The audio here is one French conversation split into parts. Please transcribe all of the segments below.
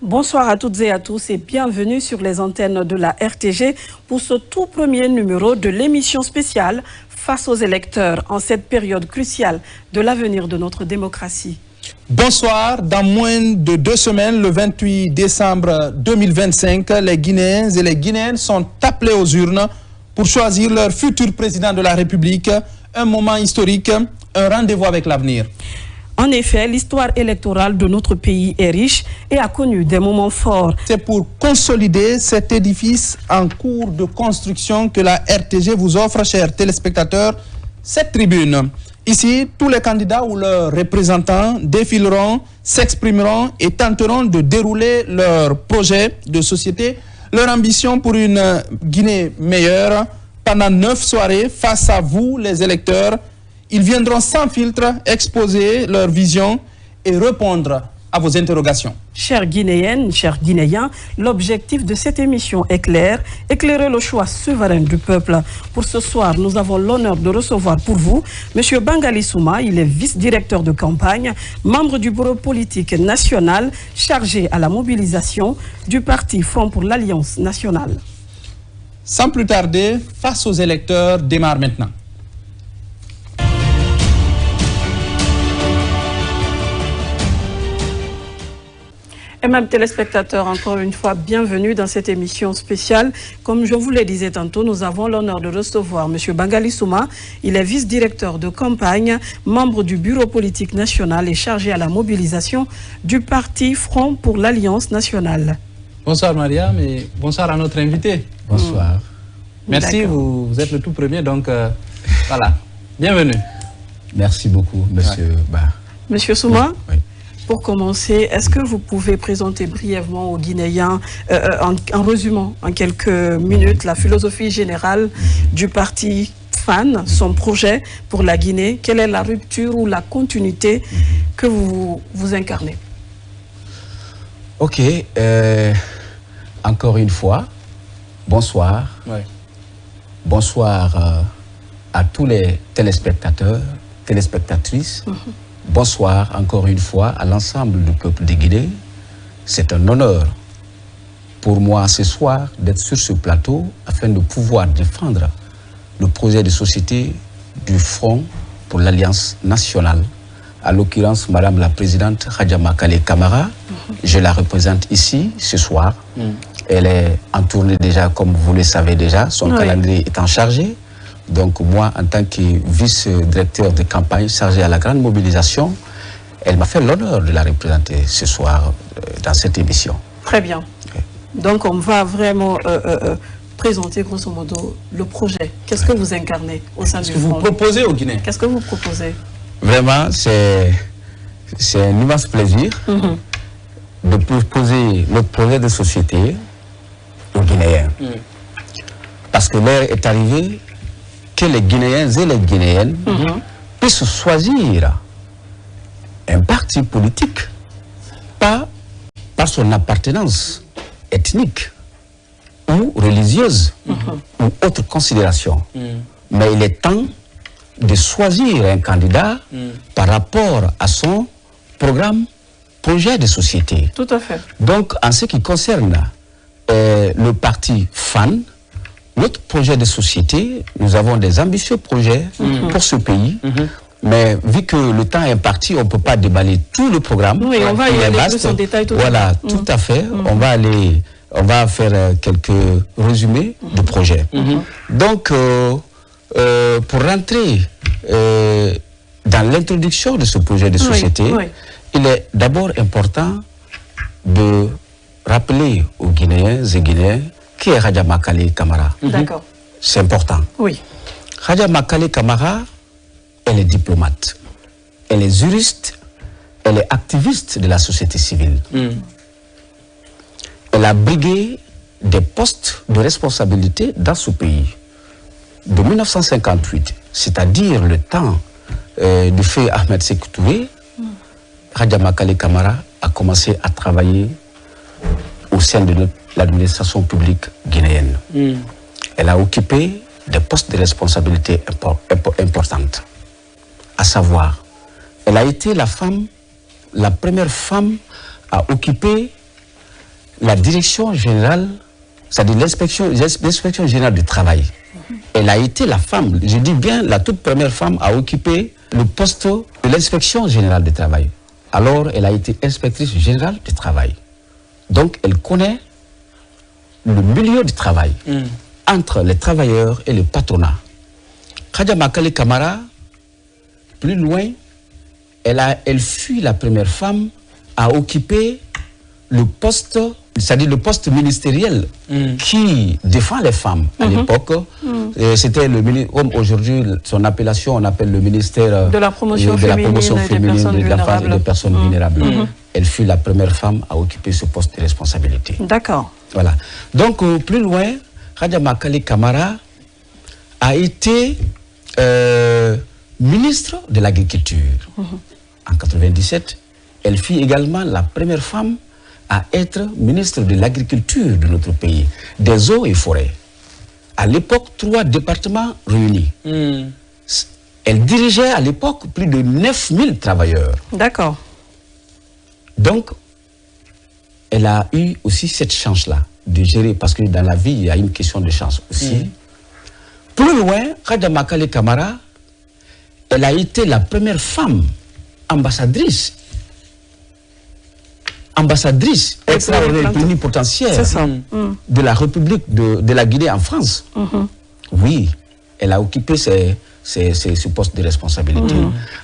Bonsoir à toutes et à tous et bienvenue sur les antennes de la RTG pour ce tout premier numéro de l'émission spéciale Face aux électeurs en cette période cruciale de l'avenir de notre démocratie. Bonsoir, dans moins de 2 semaines, le 28 décembre 2025, les Guinéens et les Guinéennes sont appelés aux urnes pour choisir leur futur président de la République, un moment historique, un rendez-vous avec l'avenir. En effet, l'histoire électorale de notre pays est riche et a connu des moments forts. C'est pour consolider cet édifice en cours de construction que la RTG vous offre, chers téléspectateurs, cette tribune. Ici, tous les candidats ou leurs représentants défileront, s'exprimeront et tenteront de dérouler leur projet de société, leur ambition pour une Guinée meilleure. Pendant 9 soirées, face à vous, les électeurs, ils viendront sans filtre exposer leur vision et répondre à vos interrogations. Chères Guinéennes, chers Guinéens, l'objectif de cette émission est clair, éclairer le choix souverain du peuple. Pour ce soir, nous avons l'honneur de recevoir pour vous M. Bangali Souma, il est vice-directeur de campagne, membre du bureau politique national, chargé à la mobilisation du parti Front pour l'Alliance nationale. Sans plus tarder, Face aux électeurs démarre maintenant. Et même téléspectateurs, encore une fois, bienvenue dans cette émission spéciale. Comme je vous le disais tantôt, nous avons l'honneur de recevoir M. Bangali Souma. Il est vice-directeur de campagne, membre du bureau politique national et chargé à la mobilisation du parti Front pour l'Alliance nationale. Bonsoir Mariam et bonsoir à notre invité. Bonsoir. Merci, vous êtes le tout premier, donc voilà, bienvenue. Merci beaucoup, monsieur Ba. Monsieur Souma, oui. Pour commencer, est-ce que vous pouvez présenter brièvement aux Guinéens, en résumant en quelques minutes, la philosophie générale du parti FAN, son projet pour la Guinée? Quelle est la rupture ou la continuité que vous incarnez? Ok, encore une fois, bonsoir. Oui. Bonsoir à tous les téléspectateurs, téléspectatrices. Bonsoir encore une fois à l'ensemble du peuple de Guinée. C'est un honneur pour moi ce soir d'être sur ce plateau afin de pouvoir défendre le projet de société du Front pour l'Alliance nationale. À l'occurrence, Madame la Présidente Hadja Makale Camara, je la représente ici ce soir. Elle est en tournée déjà, comme vous le savez déjà, son calendrier étant chargé. Donc moi, en tant que vice-directeur de campagne chargé à la grande mobilisation, elle m'a fait l'honneur de la représenter ce soir dans cette émission. Très bien. Okay. Donc on va vraiment présenter grosso modo le projet. Qu'est-ce que vous incarnez au sein du Front? Qu'est-ce que vous proposez aux Guinéens? Qu'est-ce que vous proposez? Vraiment, c'est un immense plaisir de proposer notre projet de société aux Guinéens. Parce que l'heure est arrivée que les Guinéens et les Guinéennes puissent choisir un parti politique, pas par son appartenance ethnique ou religieuse ou autre considération. Mais il est temps de choisir un candidat par rapport à son programme, projet de société. Tout à fait. Donc, en ce qui concerne le parti FAN, notre projet de société, nous avons des ambitieux projets pour ce pays, mais vu que le temps est parti, on ne peut pas déballer tout le programme. Oui, on va y aller plus en détail tout à l'heure. Voilà, tout à fait. On va faire quelques résumés de projets. Donc, pour rentrer dans l'introduction de ce projet de société, il est d'abord important de rappeler aux Guinéens et Guinéens qui est Hadja Makale Camara. D'accord. C'est important. Oui. Hadja Makale Camara, elle est diplomate, elle est juriste, elle est activiste de la société civile. Elle a brigué des postes de responsabilité dans ce pays. De 1958, c'est-à-dire le temps du feu Ahmed Sékou Touré, Hadja Makale Camara a commencé à travailler au sein de l'administration publique guinéenne. Elle a occupé des postes de responsabilité importantes. À savoir, elle a été la première femme à occuper la direction générale, c'est-à-dire l'inspection générale du travail, elle a été la femme, je dis bien la toute première femme à occuper le poste de l'inspection générale du travail. Alors, elle a été inspectrice générale du travail. Donc, elle connaît le milieu du travail entre les travailleurs et le patronat. Khadja Makali Camara, plus loin, elle fut la première femme à occuper le poste, c'est-à-dire le poste ministériel qui défend les femmes à l'époque. C'était le ministère, comme aujourd'hui, son appellation, on appelle le ministère de la promotion féminine de la femme et des personnes vulnérables. Elle fut la première femme à occuper ce poste de responsabilité. D'accord. Voilà. Donc, plus loin, Khadja Makali Camara a été ministre de l'Agriculture. En 1997, elle fut également la première femme à être ministre de l'Agriculture de notre pays, des eaux et forêts. À l'époque, 3 départements réunis. Elle dirigeait à l'époque plus de 9000 travailleurs. D'accord. Donc, elle a eu aussi cette chance-là de gérer, parce que dans la vie, il y a une question de chance aussi. Plus loin, Khadja Makali Camara, elle a été la première femme ambassadrice extraordinaire plénipotentiaire de la République de la Guinée en France. Oui, elle a occupé ce poste de responsabilité.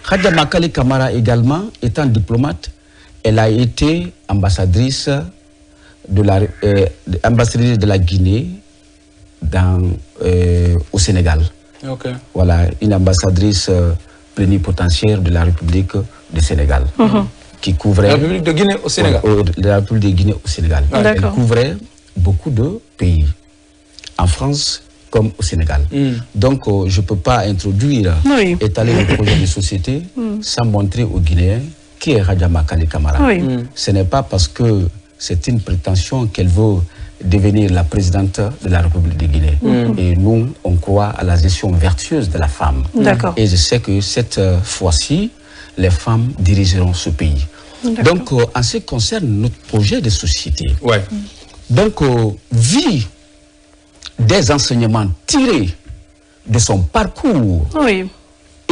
Khadja Makali Camara également, étant diplomate, elle a été ambassadrice de la Guinée au Sénégal. Voilà, une ambassadrice plénipotentiaire de la République du Sénégal. Qui couvrait... La République de Guinée au Sénégal. La République de Guinée au Sénégal. Elle couvrait beaucoup de pays, en France comme au Sénégal. Donc, je ne peux pas introduire, étaler le projet de société sans montrer aux Guinéens qui est Khadja Makali Camara. Ce n'est pas parce que c'est une prétention qu'elle veut devenir la présidente de la République de Guinée. Et nous, on croit à la gestion vertueuse de la femme. Et je sais que cette fois-ci, les femmes dirigeront ce pays. Donc, en ce qui concerne notre projet de société, donc, vu des enseignements tirés de son parcours, et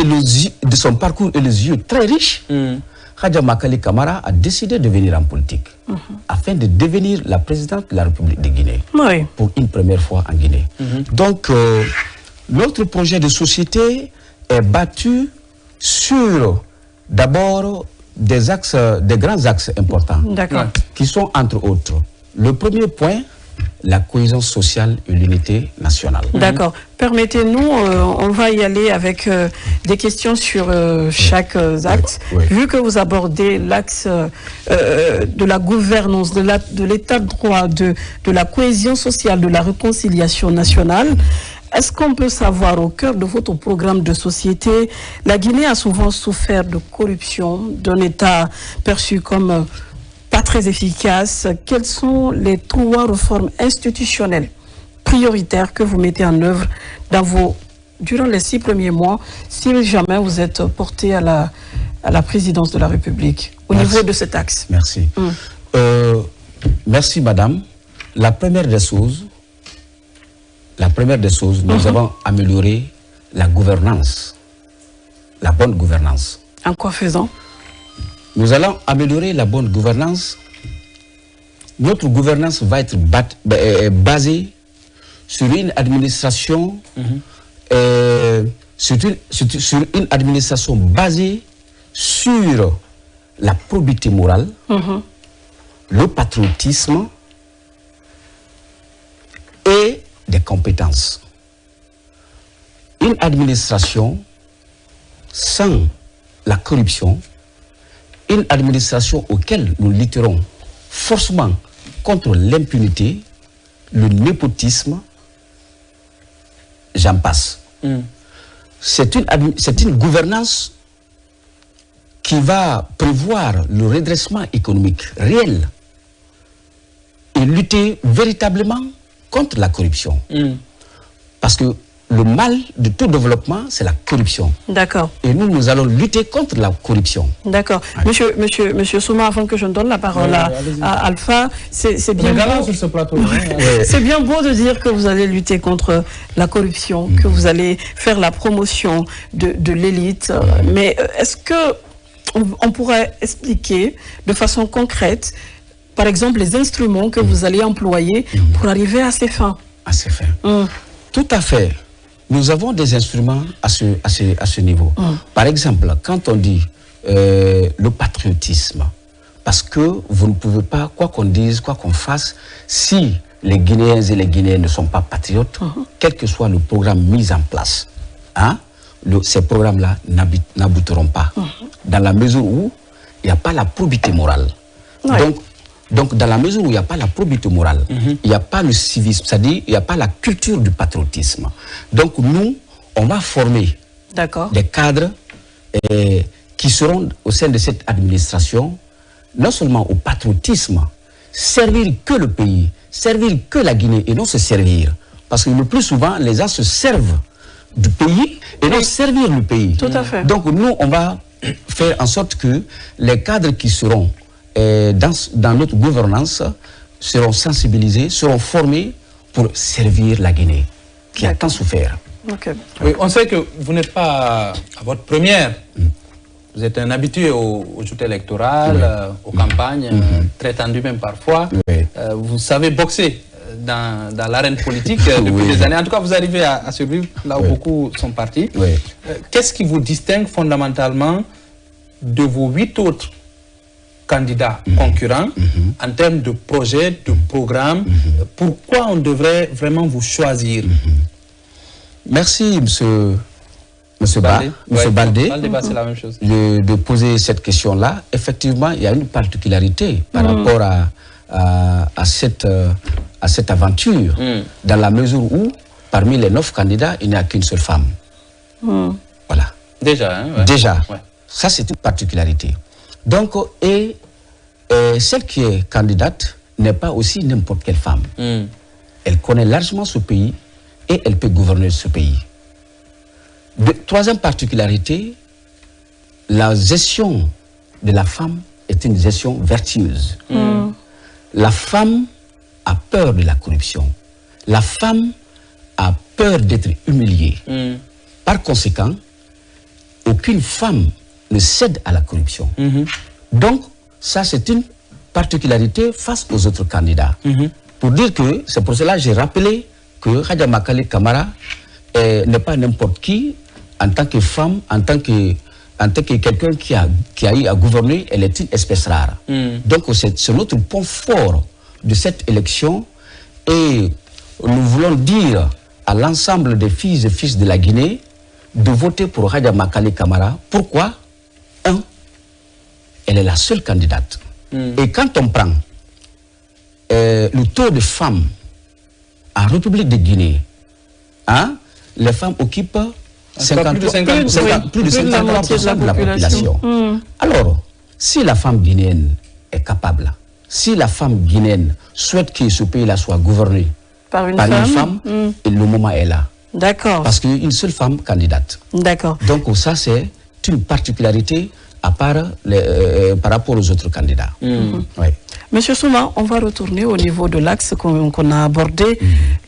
de son parcours et les yeux très riches, Khadja Makali Camara a décidé de venir en politique afin de devenir la présidente de la République de Guinée pour une première fois en Guinée. Donc, notre projet de société est battu sur d'abord des grands axes importants qui sont entre autres. Le premier point, la cohésion sociale et l'unité nationale. D'accord. Permettez-nous, on va y aller avec des questions sur chaque acte. Vu que vous abordez l'axe de la gouvernance, de l'état de droit, de la cohésion sociale, de la réconciliation nationale, est-ce qu'on peut savoir, au cœur de votre programme de société, la Guinée a souvent souffert de corruption, d'un État perçu comme pas très efficace. Quelles sont les 3 réformes institutionnelles prioritaires que vous mettez en œuvre durant les 6 premiers mois, si jamais vous êtes porté à la présidence de la République, au niveau de cet axe? Merci. Merci, madame. La première des choses, nous avons amélioré la gouvernance, la bonne gouvernance. En quoi faisant? Nous allons améliorer la bonne gouvernance. Notre gouvernance va être basée sur une administration, sur une administration basée sur la probité morale, le patriotisme et des compétences. Une administration sans la corruption, une administration auquel nous lutterons forcément contre l'impunité, le népotisme, j'en passe. C'est une gouvernance qui va prévoir le redressement économique réel et lutter véritablement contre la corruption. Parce que le mal de tout développement, c'est la corruption. D'accord. Et nous allons lutter contre la corruption. D'accord. Monsieur Souma, avant que je ne donne la parole à Alpha, c'est bien beau. Sur ce plateau. C'est bien beau de dire que vous allez lutter contre la corruption, que vous allez faire la promotion de l'élite. Mais est-ce que on pourrait expliquer de façon concrète, par exemple, les instruments que vous allez employer pour arriver à ces fins? À ces fins. Tout à fait. Nous avons des instruments à ce niveau. Par exemple, quand on dit le patriotisme, parce que vous ne pouvez pas, quoi qu'on dise, quoi qu'on fasse, si les Guinéens et les Guinéens ne sont pas patriotes, quel que soit le programme mis en place, hein, ces programmes-là n'aboutiront pas. Dans la mesure où il n'y a pas la probité morale. Ouais. Donc, dans la mesure où il n'y a pas la probité morale, il n'y a pas le civisme, c'est-à-dire il n'y a pas la culture du patriotisme. Donc, nous, on va former des cadres qui seront au sein de cette administration, non seulement au patriotisme, servir que le pays, servir que la Guinée et non se servir. Parce que le plus souvent, les gens se servent du pays et non servir le pays. Tout à fait. Donc, nous, on va faire en sorte que les cadres qui seront dans notre gouvernance seront sensibilisés, seront formés pour servir la Guinée, qui a tant souffert. Oui, on sait que vous n'êtes pas à votre première. Vous êtes un habitué aux joutes électorales, aux campagnes, très tendues même parfois. Vous savez boxer dans l'arène politique depuis des années. En tout cas, vous arrivez à survivre là où beaucoup sont partis. Qu'est-ce qui vous distingue fondamentalement de vos 8 autres candidats concurrents en termes de projets, de programmes? Pourquoi on devrait vraiment vous choisir? Merci, monsieur Baldé, c'est la même chose. de poser cette question-là. Effectivement, il y a une particularité par rapport à cette aventure, dans la mesure où, parmi les 9 candidats, il n'y a qu'une seule femme. Voilà. Déjà, hein, Déjà. Ça, c'est une particularité. Donc, celle qui est candidate n'est pas aussi n'importe quelle femme. Elle connaît largement ce pays et elle peut gouverner ce pays. Troisième particularité, la gestion de la femme est une gestion vertueuse. La femme a peur de la corruption. La femme a peur d'être humiliée. Par conséquent, aucune femme ne cède à la corruption. Donc, ça c'est une particularité face aux autres candidats. Pour dire que, c'est pour cela que j'ai rappelé que Hadja Makali Camara n'est pas n'importe qui, en tant que femme, en tant que quelqu'un qui a eu à gouverner, elle est une espèce rare. Donc c'est notre point fort de cette élection et nous voulons dire à l'ensemble des filles et fils de la Guinée de voter pour Hadja Makali Camara. Pourquoi? Elle est la seule candidate. Et quand on prend le taux de femmes en République de Guinée, les femmes occupent plus de 50% de la population. Alors, si la femme guinéenne est capable, si la femme guinéenne souhaite que ce pays-là soit gouverné par une femme, et le moment est là. D'accord. Parce qu'une seule femme candidate. D'accord. Donc ça, c'est une particularité à part par rapport aux autres candidats. Monsieur Souma, on va retourner au niveau de l'axe qu'on a abordé.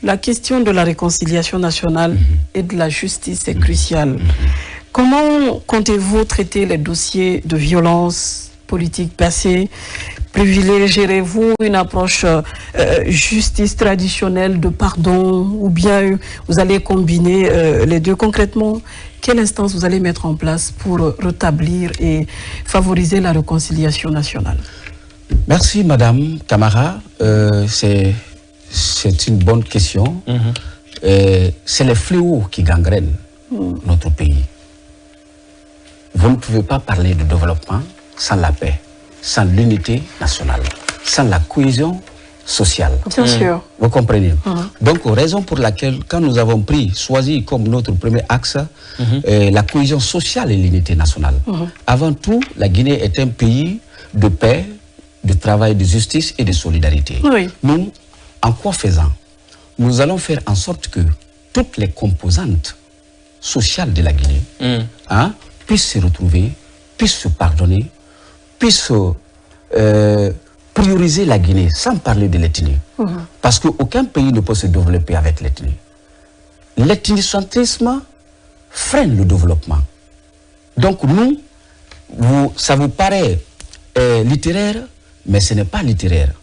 La question de la réconciliation nationale et de la justice est cruciale. Comment comptez-vous traiter les dossiers de violence politique passée? Privilégierez-vous une approche justice traditionnelle de pardon ou bien vous allez combiner les deux? Concrètement, quelle instance vous allez mettre en place pour rétablir et favoriser la réconciliation nationale? Merci Madame Camara, c'est une bonne question. C'est les fléaux qui gangrènent notre pays. Vous ne pouvez pas parler de développement sans la paix, sans l'unité nationale, sans la cohésion sociale. Bien sûr. Vous comprenez? Donc, raison pour laquelle, quand nous avons choisi comme notre premier axe la cohésion sociale et l'unité nationale. Avant tout, la Guinée est un pays de paix, de travail, de justice et de solidarité. Nous, en quoi faisant? Nous allons faire en sorte que toutes les composantes sociales de la Guinée puissent se retrouver, puissent se pardonner, puissent prioriser la Guinée, sans parler de l'ethnie. Parce qu'aucun pays ne peut se développer avec l'ethnie. L'ethnicentrisme freine le développement. Donc nous, ça vous paraît littéraire, mais ce n'est pas littéraire.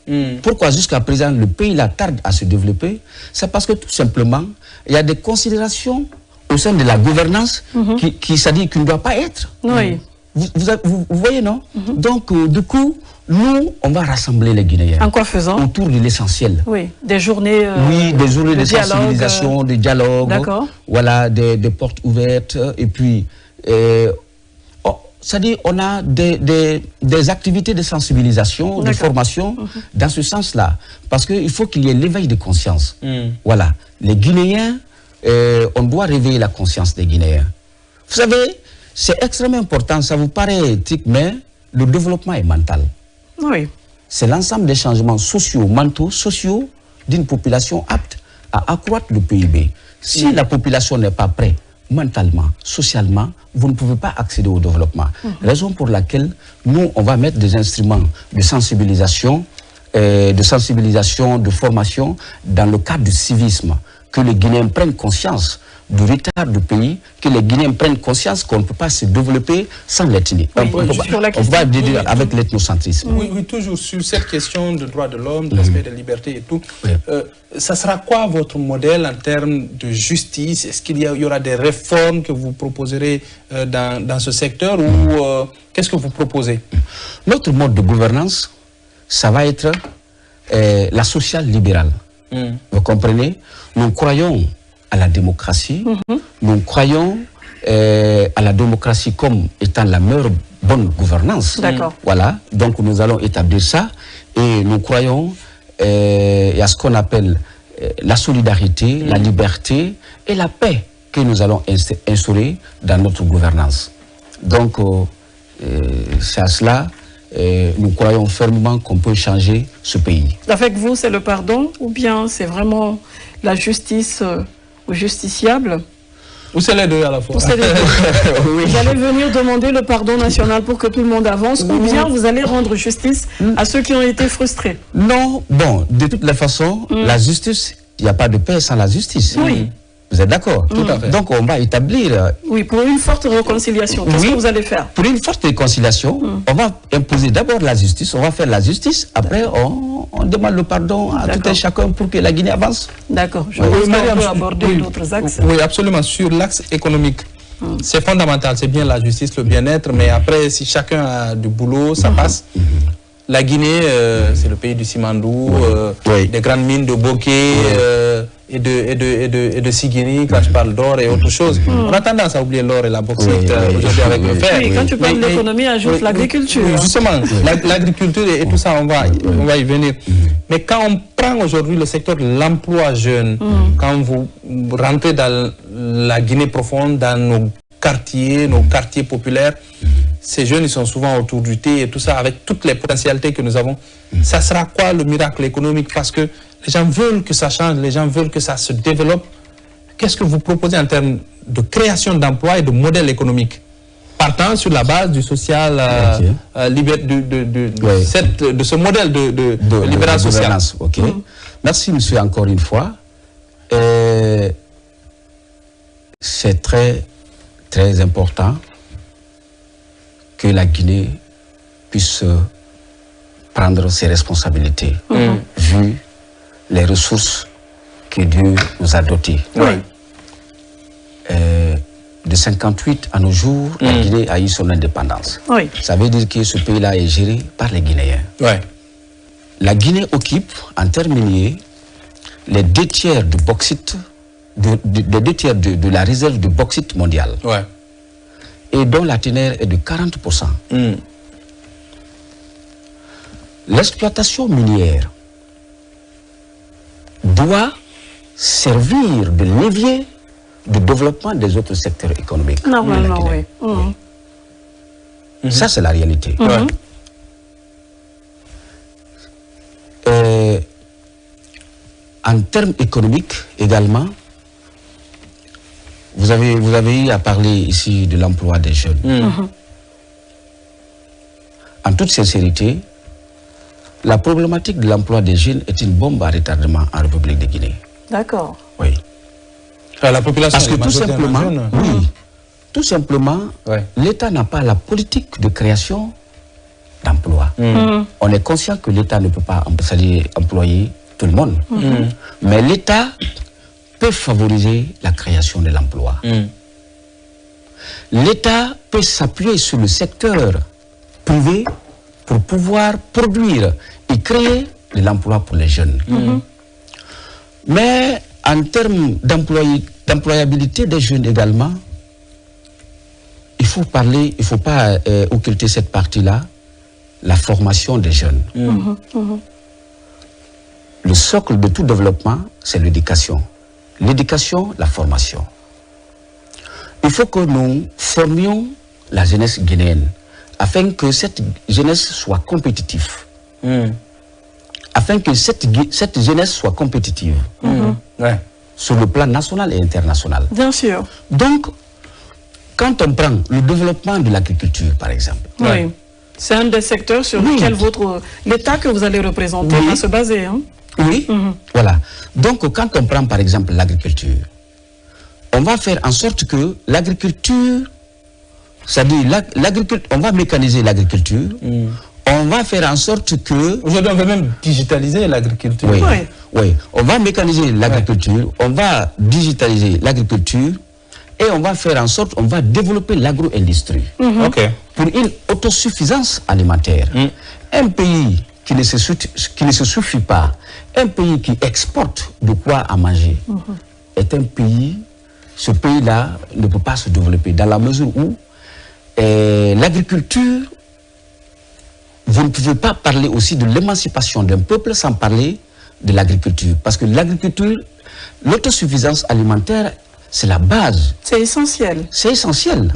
Pourquoi jusqu'à présent le pays tarde à se développer? C'est parce que tout simplement, il y a des considérations au sein de la gouvernance qui ne doit pas être. Oui. Vous voyez, non? Donc, du coup, nous, on va rassembler les Guinéens. En quoi faisant? Autour de l'essentiel. Oui, des journées oui, des journées de sensibilisation, de dialogue. D'accord. Voilà, des portes ouvertes. Et puis, c'est-à-dire, on a des activités de sensibilisation, de formation, dans ce sens-là. Parce qu'il faut qu'il y ait l'éveil de conscience. Voilà. Les Guinéens, on doit réveiller la conscience des Guinéens. Vous savez, c'est extrêmement important, ça vous paraît éthique, mais le développement est mental. Oui. C'est l'ensemble des changements sociaux, mentaux, sociaux d'une population apte à accroître le PIB. Si la population n'est pas prête, mentalement, socialement, vous ne pouvez pas accéder au développement. Raison pour laquelle nous, on va mettre des instruments de sensibilisation, de formation dans le cadre du civisme, que les Guinéens prennent conscience du retard du pays, que les Guinéens prennent conscience qu'on ne peut pas se développer sans l'ethnie. On va dire avec l'ethnocentrisme. Oui, toujours sur cette question de droits de l'homme, de l'aspect de liberté et tout. Ça sera quoi votre modèle en termes de justice? Est-ce qu'il y aura des réformes que vous proposerez dans ce secteur ou qu'est-ce que vous proposez? Notre mode de gouvernance, ça va être la sociale libérale. Vous comprenez? Nous croyons à la démocratie, nous croyons à la démocratie comme étant la meilleure bonne gouvernance. D'accord. Voilà, donc nous allons établir ça et nous croyons à ce qu'on appelle la solidarité, la liberté et la paix que nous allons instaurer dans notre gouvernance. Donc, c'est à cela nous croyons fermement qu'on peut changer ce pays. Avec vous, c'est le pardon ou bien c'est vraiment la justice aux justiciables? Ou c'est les deux à la fois? Vous allez venir demander le pardon national pour que tout le monde avance ou bien vous allez rendre justice à ceux qui ont été frustrés? Non, bon, de toutes les façons, la justice, il n'y a pas de paix sans la justice. Oui. Vous êtes d'accord? Tout à fait. Donc on va établir... Oui, pour une forte réconciliation. Qu'est-ce que vous allez faire? Pour une forte réconciliation, on va imposer d'abord la justice, on va faire la justice, après on demande le pardon à tout un chacun pour que la Guinée avance. D'accord. Je pense qu'on peut aborder d'autres axes. Oui, absolument. Sur l'axe économique, c'est fondamental, c'est bien la justice, le bien-être, mais après, si chacun a du boulot, ça passe. La Guinée, c'est le pays du Simandou, des grandes mines de Bokeh et de Sigiri, quand je parle d'or et autre chose. On a tendance à oublier l'or et la bauxite aujourd'hui avec le fer. Oui, quand tu parles de l'économie, ajoute l'agriculture. Oui, justement, l'agriculture et tout ça, on va y venir. Mais quand on prend aujourd'hui le secteur de l'emploi jeune, quand vous rentrez dans la Guinée profonde, dans nos quartiers populaires, ces jeunes, ils sont souvent autour du thé et tout ça, avec toutes les potentialités que nous avons. Ça sera quoi le miracle économique? Parce que les gens veulent que ça change, les gens veulent que ça se développe. Qu'est-ce que vous proposez en termes de création d'emplois et de modèle économique? Partant sur la base du social, de ce modèle de libéral social. Merci, monsieur, encore une fois. C'est très, très important que la Guinée puisse prendre ses responsabilités, vu les ressources que Dieu nous a dotées. De 58 à nos jours, la Guinée a eu son indépendance. Ça veut dire que ce pays-là est géré par les Guinéens. La Guinée occupe, en termes miniers, les 2 tiers du bauxite, de la réserve de bauxite mondiale. Et dont la teneur est de 40%. L'exploitation minière doit servir de levier de développement des autres secteurs économiques. Normalement, oui. Ça, c'est la réalité. En termes économiques également, vous avez eu à parler ici de l'emploi des jeunes. En toute sincérité, la problématique de l'emploi des jeunes est une bombe à retardement en République de Guinée. D'accord. Oui. La population Parce que tout simplement, oui, tout simplement, Ouais. l'État n'a pas la politique de création d'emplois. On est conscient que l'État ne peut pas employer tout le monde. Mais l'État peut favoriser la création de l'emploi. L'État peut s'appuyer sur le secteur privé pour pouvoir produire et créer de l'emploi pour les jeunes. Mais en termes d'employabilité des jeunes également, il faut parler, il ne faut pas occulter cette partie-là, la formation des jeunes. Le socle de tout développement, c'est l'éducation. L'éducation, la formation. Il faut que nous formions la jeunesse guinéenne afin que cette jeunesse soit compétitive. Afin que cette jeunesse soit compétitive sur le plan national et international. Bien sûr. Donc, quand on prend le développement de l'agriculture, par exemple, Oui. C'est un des secteurs sur lequel l'État que vous allez représenter va se baser. Hein? oui, voilà. Donc, quand on prend par exemple l'agriculture, on va faire en sorte que l'agriculture, c'est-à-dire on va mécaniser l'agriculture, on va faire en sorte que... Aujourd'hui, on veut même digitaliser l'agriculture. Oui, oui, on va mécaniser l'agriculture, on va digitaliser l'agriculture et on va faire en sorte, on va développer l'agro-industrie pour une autosuffisance alimentaire. Un pays qui ne se suffit pas, un pays qui exporte de quoi à manger, est un pays, ce pays-là ne peut pas se développer dans la mesure où l'agriculture, vous ne pouvez pas parler aussi de l'émancipation d'un peuple sans parler de l'agriculture. Parce que l'agriculture, l'autosuffisance alimentaire, c'est la base. C'est essentiel. C'est essentiel.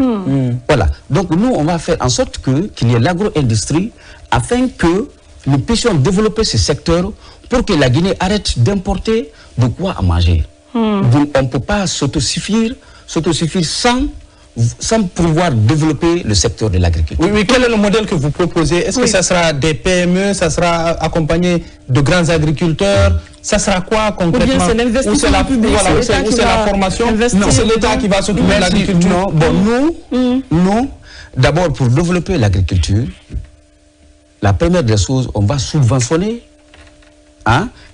Voilà. Donc nous, on va faire en sorte qu'il y ait l'agro-industrie afin que nous puissions développer ce secteur pour que la Guinée arrête d'importer de quoi à manger. Donc, on ne peut pas s'autosuffire sans pouvoir développer le secteur de l'agriculture. Oui, quel est le modèle que vous proposez? Est-ce que ça sera des PME, ça sera accompagné de grands agriculteurs? Ça sera quoi concrètement? Ou bien c'est l'investissement public, voilà, c'est la formation? Non, c'est l'État qui va s'occuper de l'agriculture. Non, bon, nous, d'abord pour développer l'agriculture, la première des choses, on va subventionner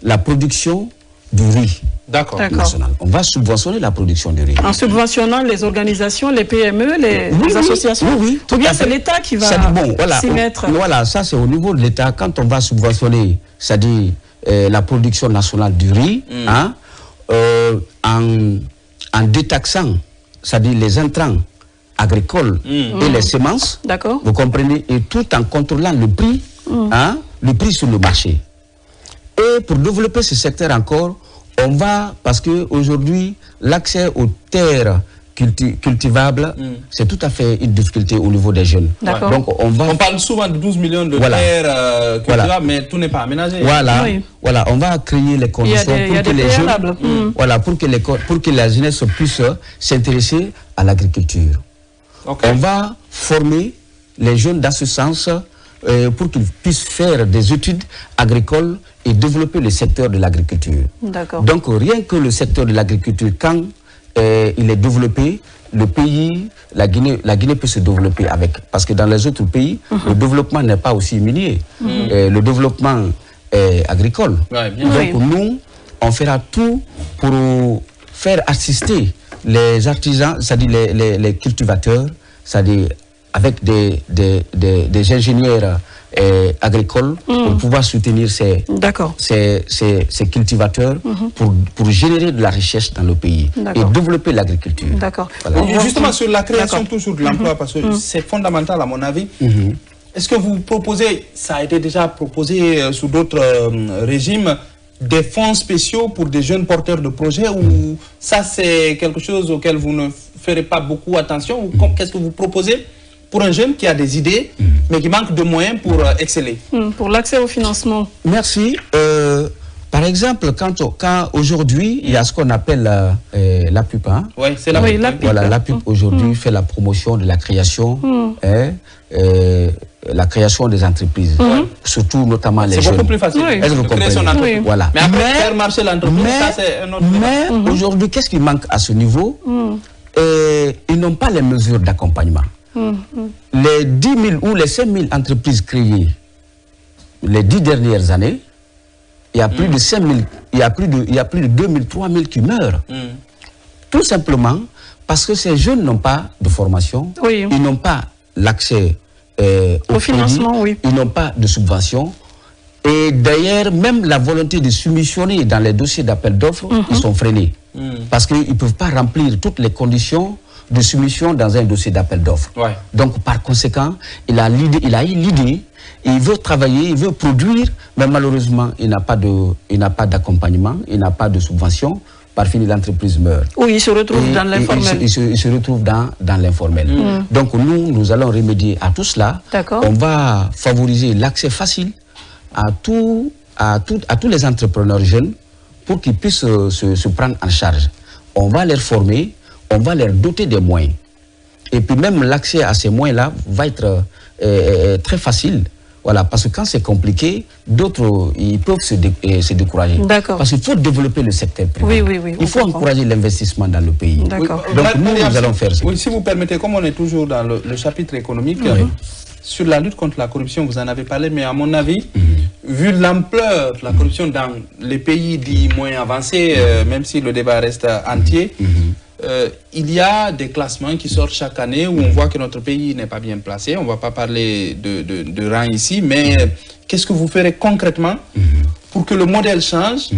la production du riz. D'accord. National. On va subventionner la production du riz. En subventionnant les organisations, les PME, les associations. Oui, ou bien c'est l'État qui va s'y mettre. Voilà, ça c'est au niveau de l'État. Quand on va subventionner, c'est-à-dire la production nationale du riz, en détaxant, c'est-à-dire les intrants agricoles et les semences, vous comprenez, et tout en contrôlant le prix sur le marché. Et pour développer ce secteur encore, on va, parce qu'aujourd'hui, l'accès aux terres cultivables, c'est tout à fait une difficulté au niveau des jeunes. Donc on parle souvent de 12 millions de terres cultivables, mais tout n'est pas aménagé. Voilà, on va créer les conditions pour que les jeunes, pour que la jeunesse puisse s'intéresser à l'agriculture. On va former les jeunes dans ce sens pour qu'ils puissent faire des études agricoles et développer le secteur de l'agriculture. Donc rien que le secteur de l'agriculture, quand il est développé, le pays, la Guinée peut se développer avec. Parce que dans les autres pays, le développement n'est pas aussi minier. Le développement est agricole. Donc nous, on fera tout pour faire assister les artisans, c'est-à-dire les cultivateurs, c'est-à-dire avec des ingénieurs agricoles pour pouvoir soutenir ces cultivateurs pour générer de la richesse dans le pays et développer l'agriculture. Voilà. Justement sur la création toujours de l'emploi, parce que c'est fondamental à mon avis. Est-ce que vous proposez, ça a été déjà proposé sous d'autres régimes, des fonds spéciaux pour des jeunes porteurs de projets, ou ça c'est quelque chose auquel vous ne ferez pas beaucoup attention, ou qu'est-ce que vous proposez pour un jeune qui a des idées, mais qui manque de moyens pour exceller? Pour l'accès au financement. Merci. Par Par exemple, quand aujourd'hui, il y a ce qu'on appelle la PUP. Hein? Oui, c'est la PUP. Voilà, la PUP aujourd'hui fait la promotion de la création, la création des entreprises, surtout notamment les jeunes. C'est beaucoup plus facile. Oui. Est-ce que vous comprenez? Voilà. Mais après, faire marcher l'entreprise, ça c'est un autre Mais aujourd'hui, qu'est-ce qui manque à ce niveau? Ils n'ont pas les mesures d'accompagnement. Les 10 000 ou les 5 000 entreprises créées les 10 dernières années, il y a plus de 5 000, il y a plus de 2 000, 3 000 qui meurent. Tout simplement parce que ces jeunes n'ont pas de formation, ils n'ont pas l'accès au financement, ils n'ont pas de subvention. Et d'ailleurs, même la volonté de soumissionner dans les dossiers d'appel d'offres, ils sont freinés. Parce qu'ils ne peuvent pas remplir toutes les conditions de soumission dans un dossier d'appel d'offres. Donc, par conséquent, il a eu l'idée, il veut travailler, il veut produire, mais malheureusement, il n'a pas d'accompagnement, il n'a pas de subvention. Par fini, l'entreprise meurt. Oui, il se retrouve dans l'informel. Il se retrouve dans l'informel. Donc, nous allons remédier à tout cela. On va favoriser l'accès facile à tous les entrepreneurs jeunes pour qu'ils puissent se prendre en charge. On va les former, on va leur doter des moyens. Et puis même l'accès à ces moyens-là va être très facile. Voilà, parce que quand c'est compliqué, d'autres ils peuvent se décourager. Parce qu'il faut développer le secteur privé. Il faut encourager l'investissement dans le pays. Donc nous allons faire ça. Oui, si vous permettez, comme on est toujours dans le chapitre économique, sur la lutte contre la corruption, vous en avez parlé, mais à mon avis, vu l'ampleur de la corruption dans les pays dits moins avancés, même si le débat reste entier, il y a des classements qui sortent chaque année où on voit que notre pays n'est pas bien placé. On ne va pas parler de rang ici, mais qu'est-ce que vous ferez concrètement pour que le modèle change,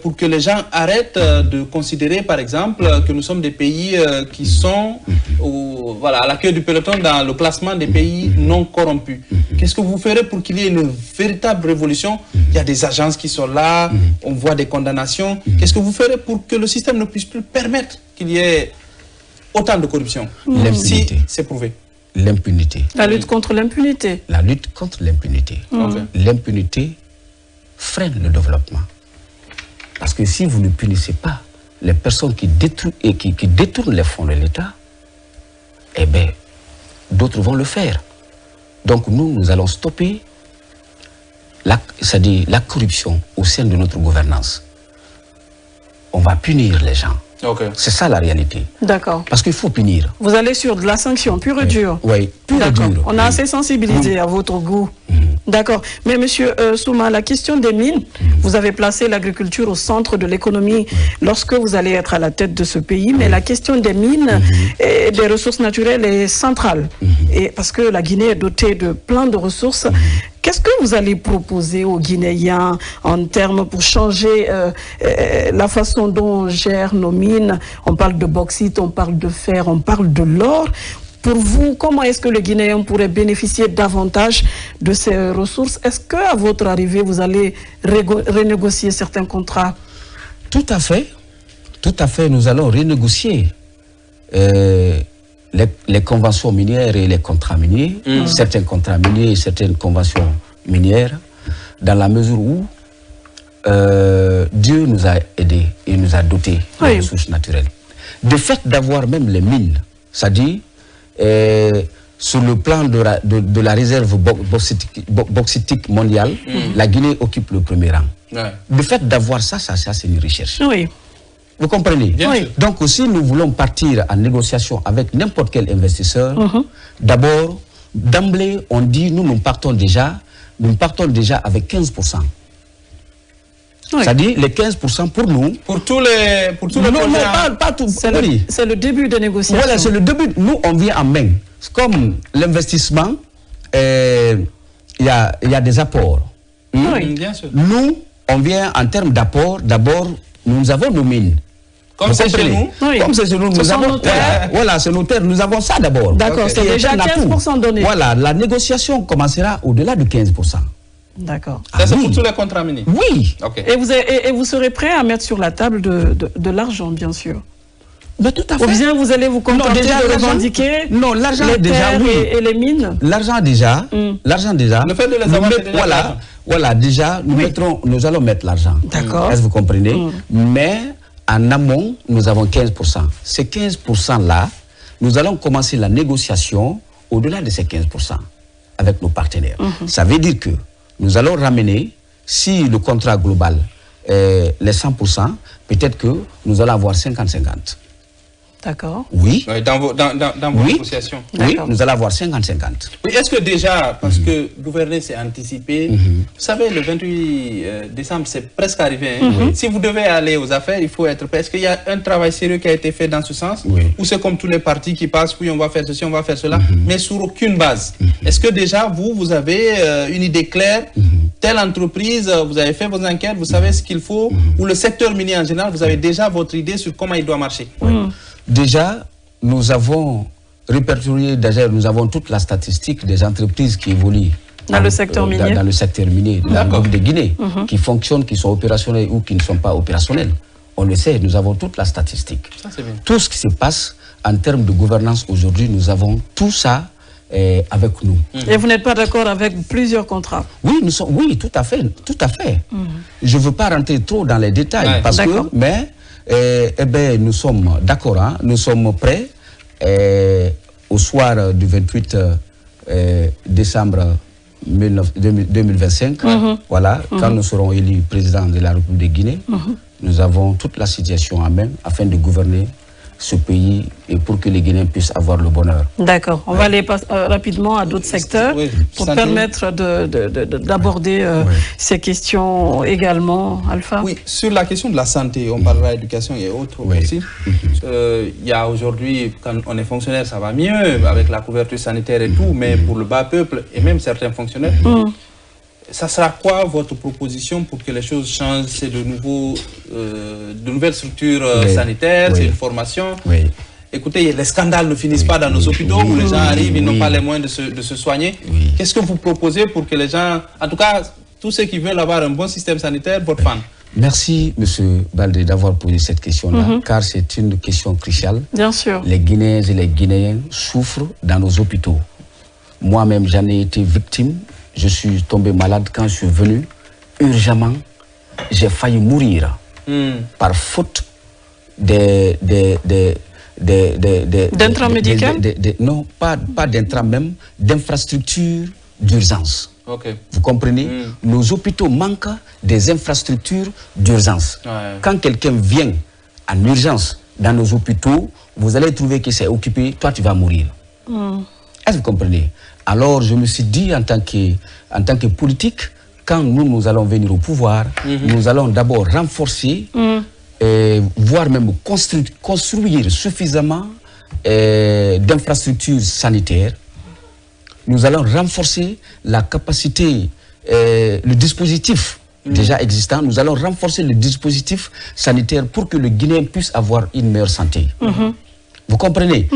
pour que les gens arrêtent de considérer, par exemple, que nous sommes des pays qui sont à la queue du peloton dans le classement des pays non corrompus. Qu'est-ce que vous ferez pour qu'il y ait une véritable révolution? Il y a des agences qui sont là, on voit des condamnations. Qu'est-ce que vous ferez pour que le système ne puisse plus permettre qu'il y ait autant de corruption? Si c'est prouvé. L'impunité. La lutte contre l'impunité. La lutte contre l'impunité. L'impunité freine le développement. Parce que si vous ne punissez pas les personnes qui détournent les fonds de l'État, eh bien, d'autres vont le faire. Donc nous allons stopper c'est-à-dire la corruption au sein de notre gouvernance. On va punir les gens. C'est ça la réalité. D'accord. Parce qu'il faut punir. Vous allez sur de la sanction pure et dure. Oui, pure et dure. On a assez sensibilisé à votre goût. D'accord. Mais monsieur Souma, la question des mines, vous avez placé l'agriculture au centre de l'économie lorsque vous allez être à la tête de ce pays, mais la question des mines et des ressources naturelles est centrale. Et parce que la Guinée est dotée de plein de ressources. Qu'est-ce que vous allez proposer aux Guinéens en termes pour changer la façon dont on gère nos mines? On parle de bauxite, on parle de fer, on parle de l'or. Pour vous, comment est-ce que le Guinéen pourrait bénéficier davantage de ces ressources? Est-ce qu'à votre arrivée, vous allez renégocier certains contrats? Tout à fait. Tout à fait. Nous allons renégocier les conventions minières et les contrats miniers, certains contrats miniers et certaines conventions minières, dans la mesure où Dieu nous a aidés et nous a dotés de ressources naturelles. De fait d'avoir même les mines, c'est-à-dire sur le plan de la réserve bauxitique mondiale, la Guinée occupe le premier rang. Le fait d'avoir ça c'est une recherche. Vous comprenez? Donc si nous voulons partir en négociation avec n'importe quel investisseur, d'abord, d'emblée, on dit nous partons déjà avec 15%. C'est-à-dire les 15% pour nous. Pour tous les projets. Pas tout. C'est le début de négociation. Voilà, c'est le début. Nous, on vient en main. Comme l'investissement, il y a des apports. Bien sûr. Nous, on vient en termes d'apport. D'abord, nous avons nos mines. Comme c'est chez nous. Comme c'est chez nous, nous avons. Voilà, c'est nos terres. Nous avons ça d'abord. D'accord, c'est déjà 15% donné. Voilà, la négociation commencera au-delà de 15%. D'accord. Ça, c'est pour tous les contrats miniers? Oui. Et vous serez prêt à mettre sur la table de l'argent, bien sûr? Mais tout à fait. Ou bien vous allez vous contenter de revendiquer les terres et les mines? L'argent déjà, Le fait de les avoir, voilà, déjà, nous allons mettre l'argent. D'accord. Est-ce que vous comprenez? Mais en amont, nous avons 15%. Ces 15%-là, nous allons commencer la négociation au-delà de ces 15% avec nos partenaires. Ça veut dire que nous allons ramener, si le contrat global est les 100%, peut-être que nous allons avoir 50-50. D'accord. Oui. Dans vos négociations. Oui, nous allons avoir 50-50. Oui, est-ce que déjà, parce que gouverner c'est anticiper, vous savez, le 28 décembre, c'est presque arrivé. Hein? Si vous devez aller aux affaires, il faut être prêt. Est-ce qu'il y a un travail sérieux qui a été fait dans ce sens? Ou c'est comme tous les partis qui passent, oui, on va faire ceci, on va faire cela, mais sur aucune base? Est-ce que déjà, vous avez une idée claire? Telle entreprise, vous avez fait vos enquêtes, vous savez ce qu'il faut? Ou le secteur minier en général, vous avez déjà votre idée sur comment il doit marcher? Déjà, nous avons répertorié, nous avons toute la statistique des entreprises qui évoluent dans le secteur minier. Dans le secteur minier, dans le groupe de Guinée, qui fonctionnent, qui sont opérationnels ou qui ne sont pas opérationnels. On le sait, nous avons toute la statistique. Ça, c'est bien. Tout ce qui se passe en termes de gouvernance aujourd'hui, nous avons tout ça avec nous. Et vous n'êtes pas d'accord avec plusieurs contrats? Oui, oui, tout à fait, tout à fait. Je ne veux pas rentrer trop dans les détails, parce que, mais nous sommes d'accord, hein, nous sommes prêts au soir du 28 décembre 2025, voilà, quand nous serons élus président de la République de Guinée, nous avons toute la situation en main afin de gouverner ce pays et pour que les Guinéens puissent avoir le bonheur. D'accord. On va aller rapidement à d'autres secteurs pour permettre d'aborder ces questions également, Alpha. Oui, sur la question de la santé, on parlera d'éducation et autres aussi. Il y a aujourd'hui, quand on est fonctionnaire, ça va mieux avec la couverture sanitaire et tout, mais pour le bas peuple et même certains fonctionnaires, ça sera quoi votre proposition pour que les choses changent? C'est de nouvelles structures sanitaires, c'est une formation. Écoutez, les scandales ne finissent pas dans nos hôpitaux où les gens arrivent, ils n'ont pas les moyens de se soigner. Qu'est-ce que vous proposez pour que les gens, en tout cas, tous ceux qui veulent avoir un bon système sanitaire, votre fan? Merci, M. Baldé, d'avoir posé cette question-là, car c'est une question cruciale. Bien sûr. Les Guinéens et les Guinéens souffrent dans nos hôpitaux. Moi-même, j'en ai été victime. Je suis tombé malade quand je suis venu. Urgemment, j'ai failli mourir par faute d'intrants médicaux? Non, pas d'intrants même, d'infrastructures d'urgence. Vous comprenez? Nos hôpitaux manquent des infrastructures d'urgence. Quand quelqu'un vient en urgence dans nos hôpitaux, vous allez trouver que c'est occupé, toi tu vas mourir. Est-ce que vous comprenez? Alors je me suis dit en tant que politique, quand nous allons venir au pouvoir, nous allons d'abord renforcer, voire même construire suffisamment d'infrastructures sanitaires. Nous allons renforcer la capacité, le dispositif déjà existant. Nous allons renforcer le dispositif sanitaire pour que le Guinéen puisse avoir une meilleure santé. Vous comprenez?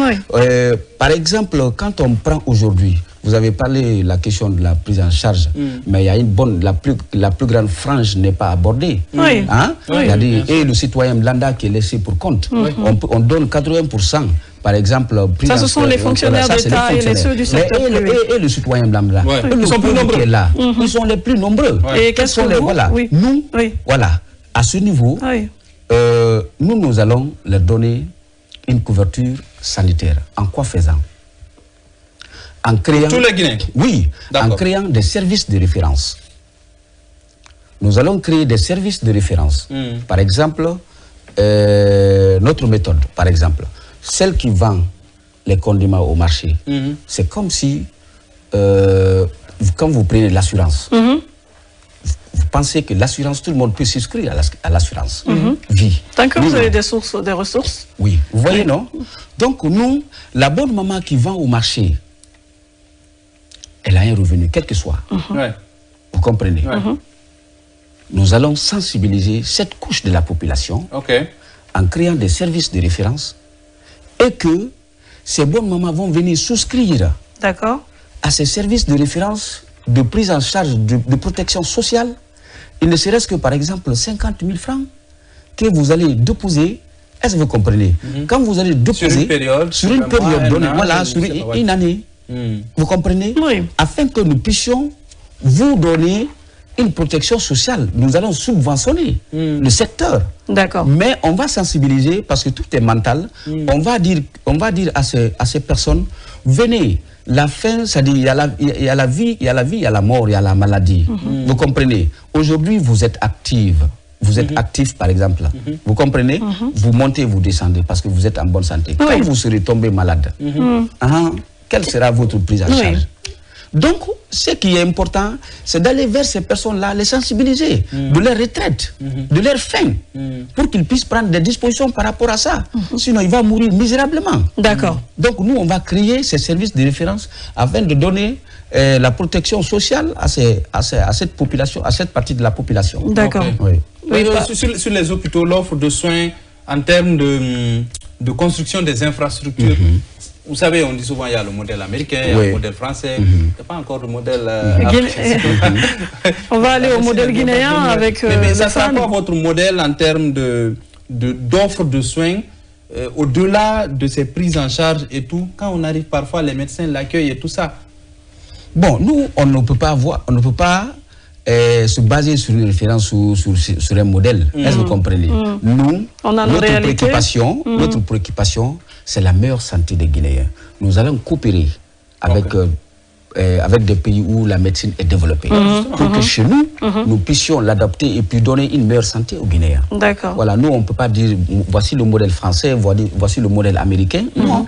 Par exemple, quand on prend aujourd'hui, vous avez parlé de la question de la prise en charge, mais il y a une bonne, la plus grande frange n'est pas abordée. Et le citoyen lambda qui est laissé pour compte. On donne 80%, par exemple. Ça, ce sont les fonctionnaires d'État et ceux du secteur privé. Et le citoyen lambda. Ils sont plus nombreux. Ils sont les plus nombreux. Et qu'est-ce que vous... Nous, voilà, à ce niveau, nous allons leur donner une couverture sanitaire. En quoi faisant? En créant, tous les Guinéens? Oui, en créant des services de référence. Nous allons créer des services de référence. Par exemple, notre méthode, par exemple, celle qui vend les condiments au marché, c'est comme si, quand vous prenez l'assurance, vous pensez que l'assurance, tout le monde peut s'inscrire à l'assurance vie. Tant que vous avez des ressources. Oui, vous voyez, non? Donc nous, la bonne maman qui vend au marché, elle a un revenu, quel que soit. Vous comprenez? Nous allons sensibiliser cette couche de la population en créant des services de référence et que ces bonnes mamans vont venir souscrire à ces services de référence de prise en charge de protection sociale. Il ne serait-ce que par exemple 50 000 francs que vous allez déposer Est-ce que vous comprenez? Quand vous allez déposer sur une période donnée, voilà, sur une année, vous comprenez? Oui. Afin que nous puissions vous donner une protection sociale, nous allons subventionner le secteur. D'accord. Mais on va sensibiliser parce que tout est mental. On va dire à ces personnes, venez. La fin, c'est-à-dire il y a la vie, il y a la mort, il y a la maladie. Vous comprenez? Aujourd'hui, vous êtes active. Vous êtes actif, par exemple. Vous comprenez? Vous montez, vous descendez parce que vous êtes en bonne santé. Quand vous serez tombé malade, quelle sera votre prise en charge? Donc, ce qui est important, c'est d'aller vers ces personnes-là, les sensibiliser, de leur retraite, de leur fin, pour qu'ils puissent prendre des dispositions par rapport à ça. Sinon, il va mourir misérablement. D'accord. Donc, nous, on va créer ces services de référence afin de donner la protection sociale à cette population, à cette partie de la population. D'accord. Okay. Oui. Sur les hôpitaux, l'offre de soins en termes de construction des infrastructures, vous savez, on dit souvent il y a le modèle américain, il y a le modèle français, il n'y a pas encore le modèle africain. On va aller au modèle guinéen avec... mais ça sera quoi votre modèle en termes d'offre de soins au-delà de ces prises en charge et tout, quand on arrive parfois, les médecins l'accueillent et tout ça? Bon, nous, on ne peut pas se baser sur une référence sur un modèle. Est-ce que vous comprenez? Nous, notre préoccupation, c'est la meilleure santé des Guinéens. Nous allons coopérer avec des pays où la médecine est développée. Pour que chez nous, nous puissions l'adapter et puis donner une meilleure santé aux Guinéens. D'accord. Voilà, nous, on ne peut pas dire, voici le modèle français, voici le modèle américain. Non.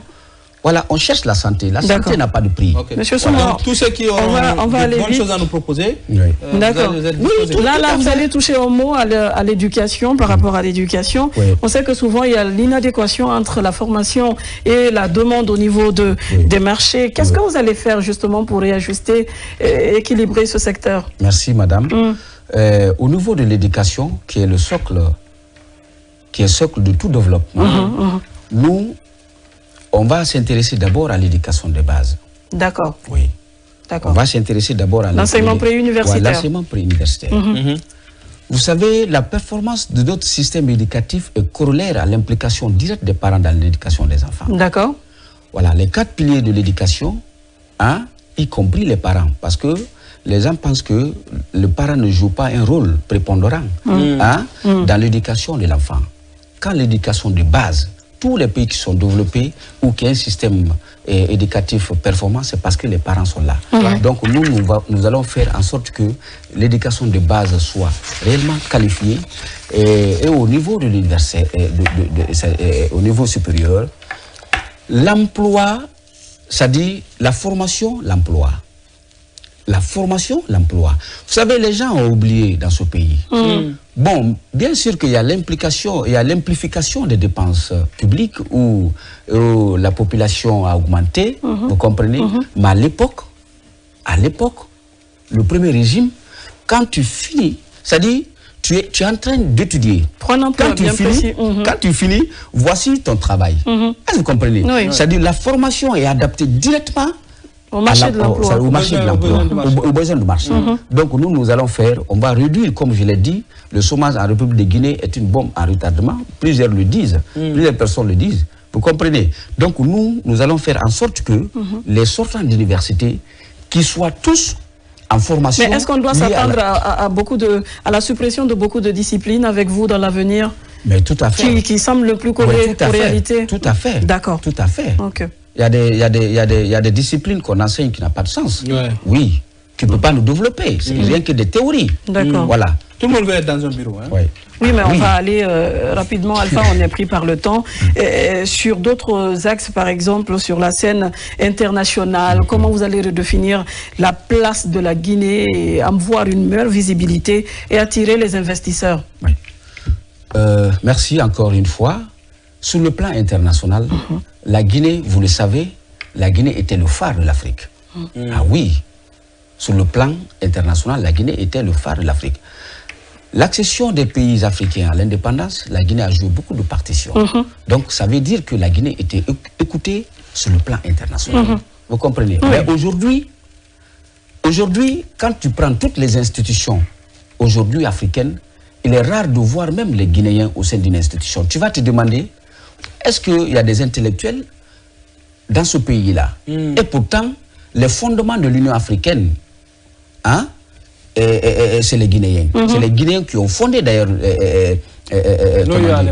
Voilà, on cherche la santé. La santé n'a pas de prix. Monsieur Souma, tous ceux qui ont de bonnes choses à nous proposer, d'accord. Là, vous allez toucher un mot à l'éducation, par rapport à l'éducation. On sait que souvent, il y a l'inadéquation entre la formation et la demande au niveau des marchés. Qu'est-ce que vous allez faire justement pour réajuster et équilibrer ce secteur? Merci, madame. Au niveau de l'éducation, qui est le socle, de tout développement, nous, on va s'intéresser d'abord à l'éducation de base. D'accord. Oui. D'accord. On va s'intéresser d'abord à l'enseignement préuniversitaire. L'enseignement préuniversitaire. Vous savez, la performance de notre système éducatif est corollaire à l'implication directe des parents dans l'éducation des enfants. D'accord. Voilà, les 4 piliers de l'éducation, y compris les parents, parce que les gens pensent que le parent ne joue pas un rôle prépondérant dans l'éducation de l'enfant. Quand l'éducation de base, tous les pays qui sont développés ou qui ont un système éducatif performant, c'est parce que les parents sont là. Donc nous allons faire en sorte que l'éducation de base soit réellement qualifiée et au niveau de l'université, au niveau supérieur, l'emploi, c'est-à-dire la formation, l'emploi. La formation, l'emploi. Vous savez, les gens ont oublié dans ce pays. Bon, bien sûr qu'il y a l'implication, il y a l'amplification des dépenses publiques où la population a augmenté, vous comprenez. Mais à l'époque, le premier régime, quand tu finis, c'est-à-dire, tu es en train d'étudier. Quand tu finis, voici ton travail. Est-ce que vous comprenez? C'est-à-dire, la formation est adaptée directement au marché de l'emploi, aux besoins du marché. Donc nous allons faire, on va réduire, comme je l'ai dit, le chômage en République de Guinée est une bombe en retardement. Plusieurs le disent, plusieurs personnes le disent. Vous comprenez? Donc nous allons faire en sorte que les sortants d'université, qu'ils soient tous en formation. Mais est-ce qu'on doit s'attendre à la suppression de beaucoup de disciplines avec vous dans l'avenir? Mais tout à fait. Qui semble le plus correct aux réalités? Tout à fait. D'accord. Tout à fait. Ok. Il y a des disciplines qu'on enseigne qui n'ont pas de sens. Oui, qui ne peut pas nous développer. C'est rien que des théories. D'accord. Voilà. Tout le monde veut être dans un bureau. Hein? Oui, mais on va aller rapidement. Alpha, on est pris par le temps. Sur d'autres axes, par exemple, sur la scène internationale, comment vous allez redéfinir la place de la Guinée et avoir une meilleure visibilité et attirer les investisseurs? Merci encore une fois. Sur le plan international, la Guinée, vous le savez, la Guinée était le phare de l'Afrique. Ah oui, sur le plan international, la Guinée était le phare de l'Afrique. L'accession des pays africains à l'indépendance, la Guinée a joué beaucoup de partitions. Donc ça veut dire que la Guinée était écoutée sur le plan international. Vous comprenez? Mais aujourd'hui, quand tu prends toutes les institutions aujourd'hui africaines, il est rare de voir même les Guinéens au sein d'une institution. Tu vas te demander est-ce qu'il y a des intellectuels dans ce pays-là? Et pourtant, les fondements de l'Union africaine, hein, c'est les Guinéens. C'est les Guinéens qui ont fondé d'ailleurs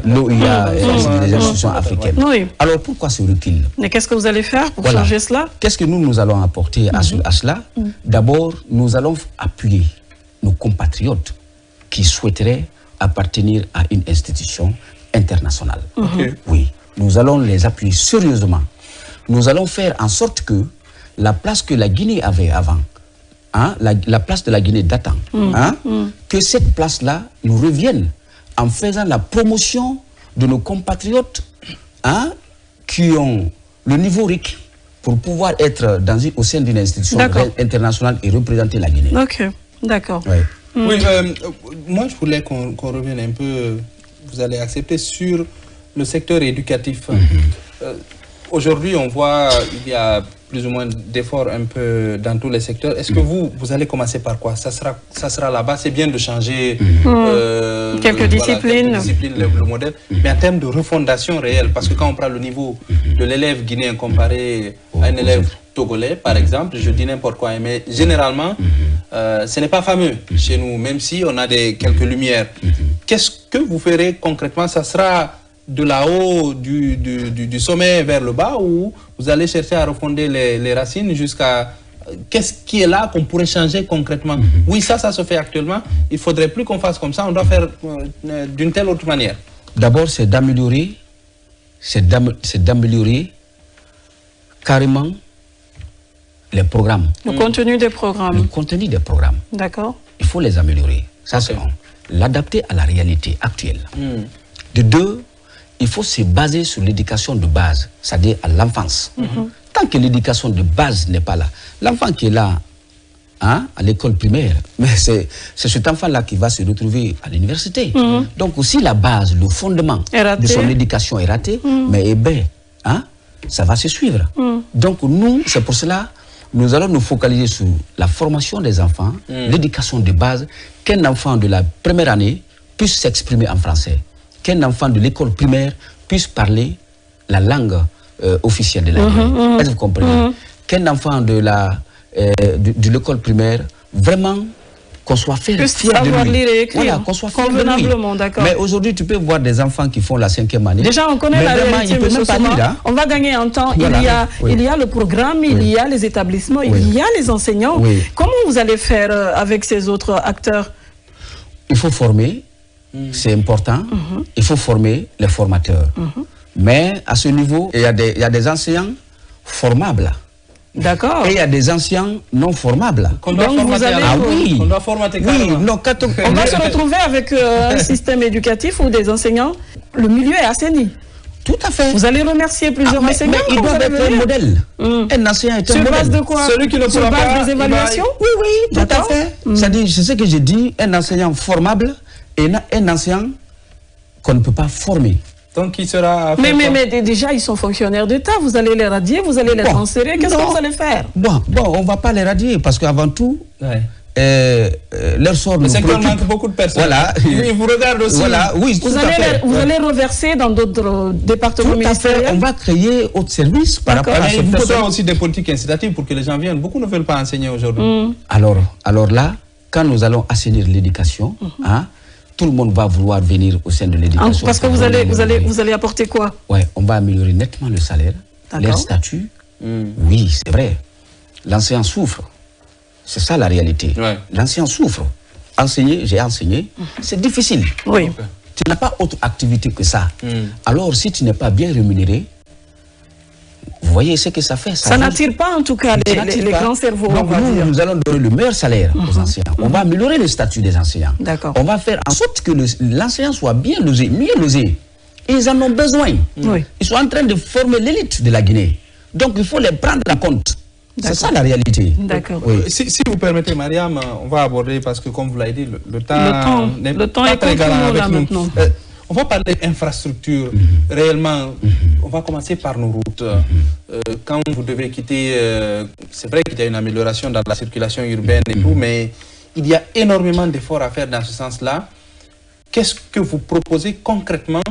l'OUA, les institutions africaines. Oui. Alors pourquoi ce recul? Mais qu'est-ce que vous allez faire pour changer cela? Qu'est-ce que nous allons apporter à cela? D'abord, nous allons appuyer nos compatriotes qui souhaiteraient appartenir à une institution internationale. Oui, nous allons les appuyer sérieusement. Nous allons faire en sorte que la place que la Guinée avait avant, hein, la place de la Guinée datant, que cette place-là nous revienne en faisant la promotion de nos compatriotes, hein, qui ont le niveau requis pour pouvoir être au sein d'une institution internationale et représenter la Guinée. Ok, d'accord. Ouais. Oui, moi je voulais qu'on revienne un peu, vous allez accepter, sur le secteur éducatif. Aujourd'hui, on voit il y a plus ou moins d'efforts un peu dans tous les secteurs. Est-ce que vous allez commencer par quoi? Ça sera là-bas. C'est bien de changer quelques disciplines, le modèle, mais en termes de refondation réelle, parce que quand on prend le niveau de l'élève guinéen comparé à un élève togolais, par exemple, je dis n'importe quoi, mais généralement, ce n'est pas fameux chez nous, même si on a quelques lumières. Qu'est-ce que vous ferez concrètement? Ça sera de là-haut, du sommet vers le bas, ou vous allez chercher à refonder les racines jusqu'à... Qu'est-ce qui est là qu'on pourrait changer concrètement? Oui, ça se fait actuellement. Il ne faudrait plus qu'on fasse comme ça. On doit faire d'une telle autre manière. D'abord, c'est d'améliorer carrément les programmes. Le contenu des programmes. Le contenu des programmes. D'accord. Il faut les améliorer. Ça, c'est un. L'adapter à la réalité actuelle. De deux, il faut se baser sur l'éducation de base, c'est-à-dire à l'enfance. Tant que l'éducation de base n'est pas là, l'enfant qui est là, hein, à l'école primaire, mais c'est cet enfant-là qui va se retrouver à l'université. Donc si la base, le fondement de son éducation est raté, mais hein, ça va se suivre. Donc nous, c'est pour cela, nous allons nous focaliser sur la formation des enfants, l'éducation de base, qu'un enfant de la première année puisse s'exprimer en français, qu'un enfant de l'école primaire puisse parler la langue officielle de la Guinée. Est-ce que vous comprenez? Qu'un enfant de l'école primaire, vraiment, qu'on soit fier de lui. Lire et écrire. Voilà, qu'on soit fier de lui. D'accord. Mais aujourd'hui, tu peux voir des enfants qui font la 5e année. Déjà, on connaît la réalité, M. Souma. On va gagner en temps. Voilà. Il y a le programme, il y a les établissements, il y a les enseignants. Comment vous allez faire avec ces autres acteurs? Il faut former. C'est important. Il faut former les formateurs. Mais à ce niveau, il y a des enseignants formables. D'accord. Et il y a des enseignants non formables. On doit formater carrément. Non, on va se retrouver avec un système éducatif où des enseignants, le milieu est assaini. Tout à fait. Vous allez remercier plusieurs enseignants. Mais il doit être un modèle. Un enseignant est un modèle. Sur base de quoi? Celui qui ne Sur base des évaluations? Oui, tout à fait. C'est-à-dire, c'est ce que j'ai dit, un enseignant formable et un enseignant qu'on ne peut pas former. Donc il sera... Mais déjà, ils sont fonctionnaires d'État. Vous allez les radier, vous allez les transférer. Qu'est-ce que vous allez faire? Bon, on ne va pas les radier parce qu'avant tout, leur sort nous préoccupe. Manque beaucoup de personnes. Voilà. Oui, vous regardez aussi. Voilà. Oui, vous allez reverser dans d'autres départements ministériels. On va créer autre service par rapport à ces personnes. Il faudra aussi des politiques incitatives pour que les gens viennent. Beaucoup ne veulent pas enseigner aujourd'hui. Alors là, quand nous allons assainir l'éducation, tout le monde va vouloir venir au sein de l'éducation. Parce que vous allez apporter quoi? Ouais, on va améliorer nettement le salaire, leur statut. Oui, c'est vrai. L'enseignant souffre. C'est ça la réalité. L'enseignant souffre. Enseigner, j'ai enseigné, c'est difficile. Oui. Tu n'as pas autre activité que ça. Alors, si tu n'es pas bien rémunéré, vous voyez ce que ça fait. Ça n'attire pas en tout cas les grands cerveaux. Donc nous allons donner le meilleur salaire aux enseignants. On va améliorer le statut des enseignants. On va faire en sorte que l'enseignant soit bien logé, mieux logé. Ils en ont besoin. Ils sont en train de former l'élite de la Guinée. Donc il faut les prendre en compte. C'est ça la réalité. D'accord. Si vous permettez, Mariam, on va aborder, parce que comme vous l'avez dit, le temps est très galant avec nous. Maintenant. On va parler d'infrastructures. Réellement, on va commencer par nos routes. Quand vous devez quitter, c'est vrai qu'il y a une amélioration dans la circulation urbaine et tout, mais il y a énormément d'efforts à faire dans ce sens-là. Qu'est-ce que vous proposez concrètement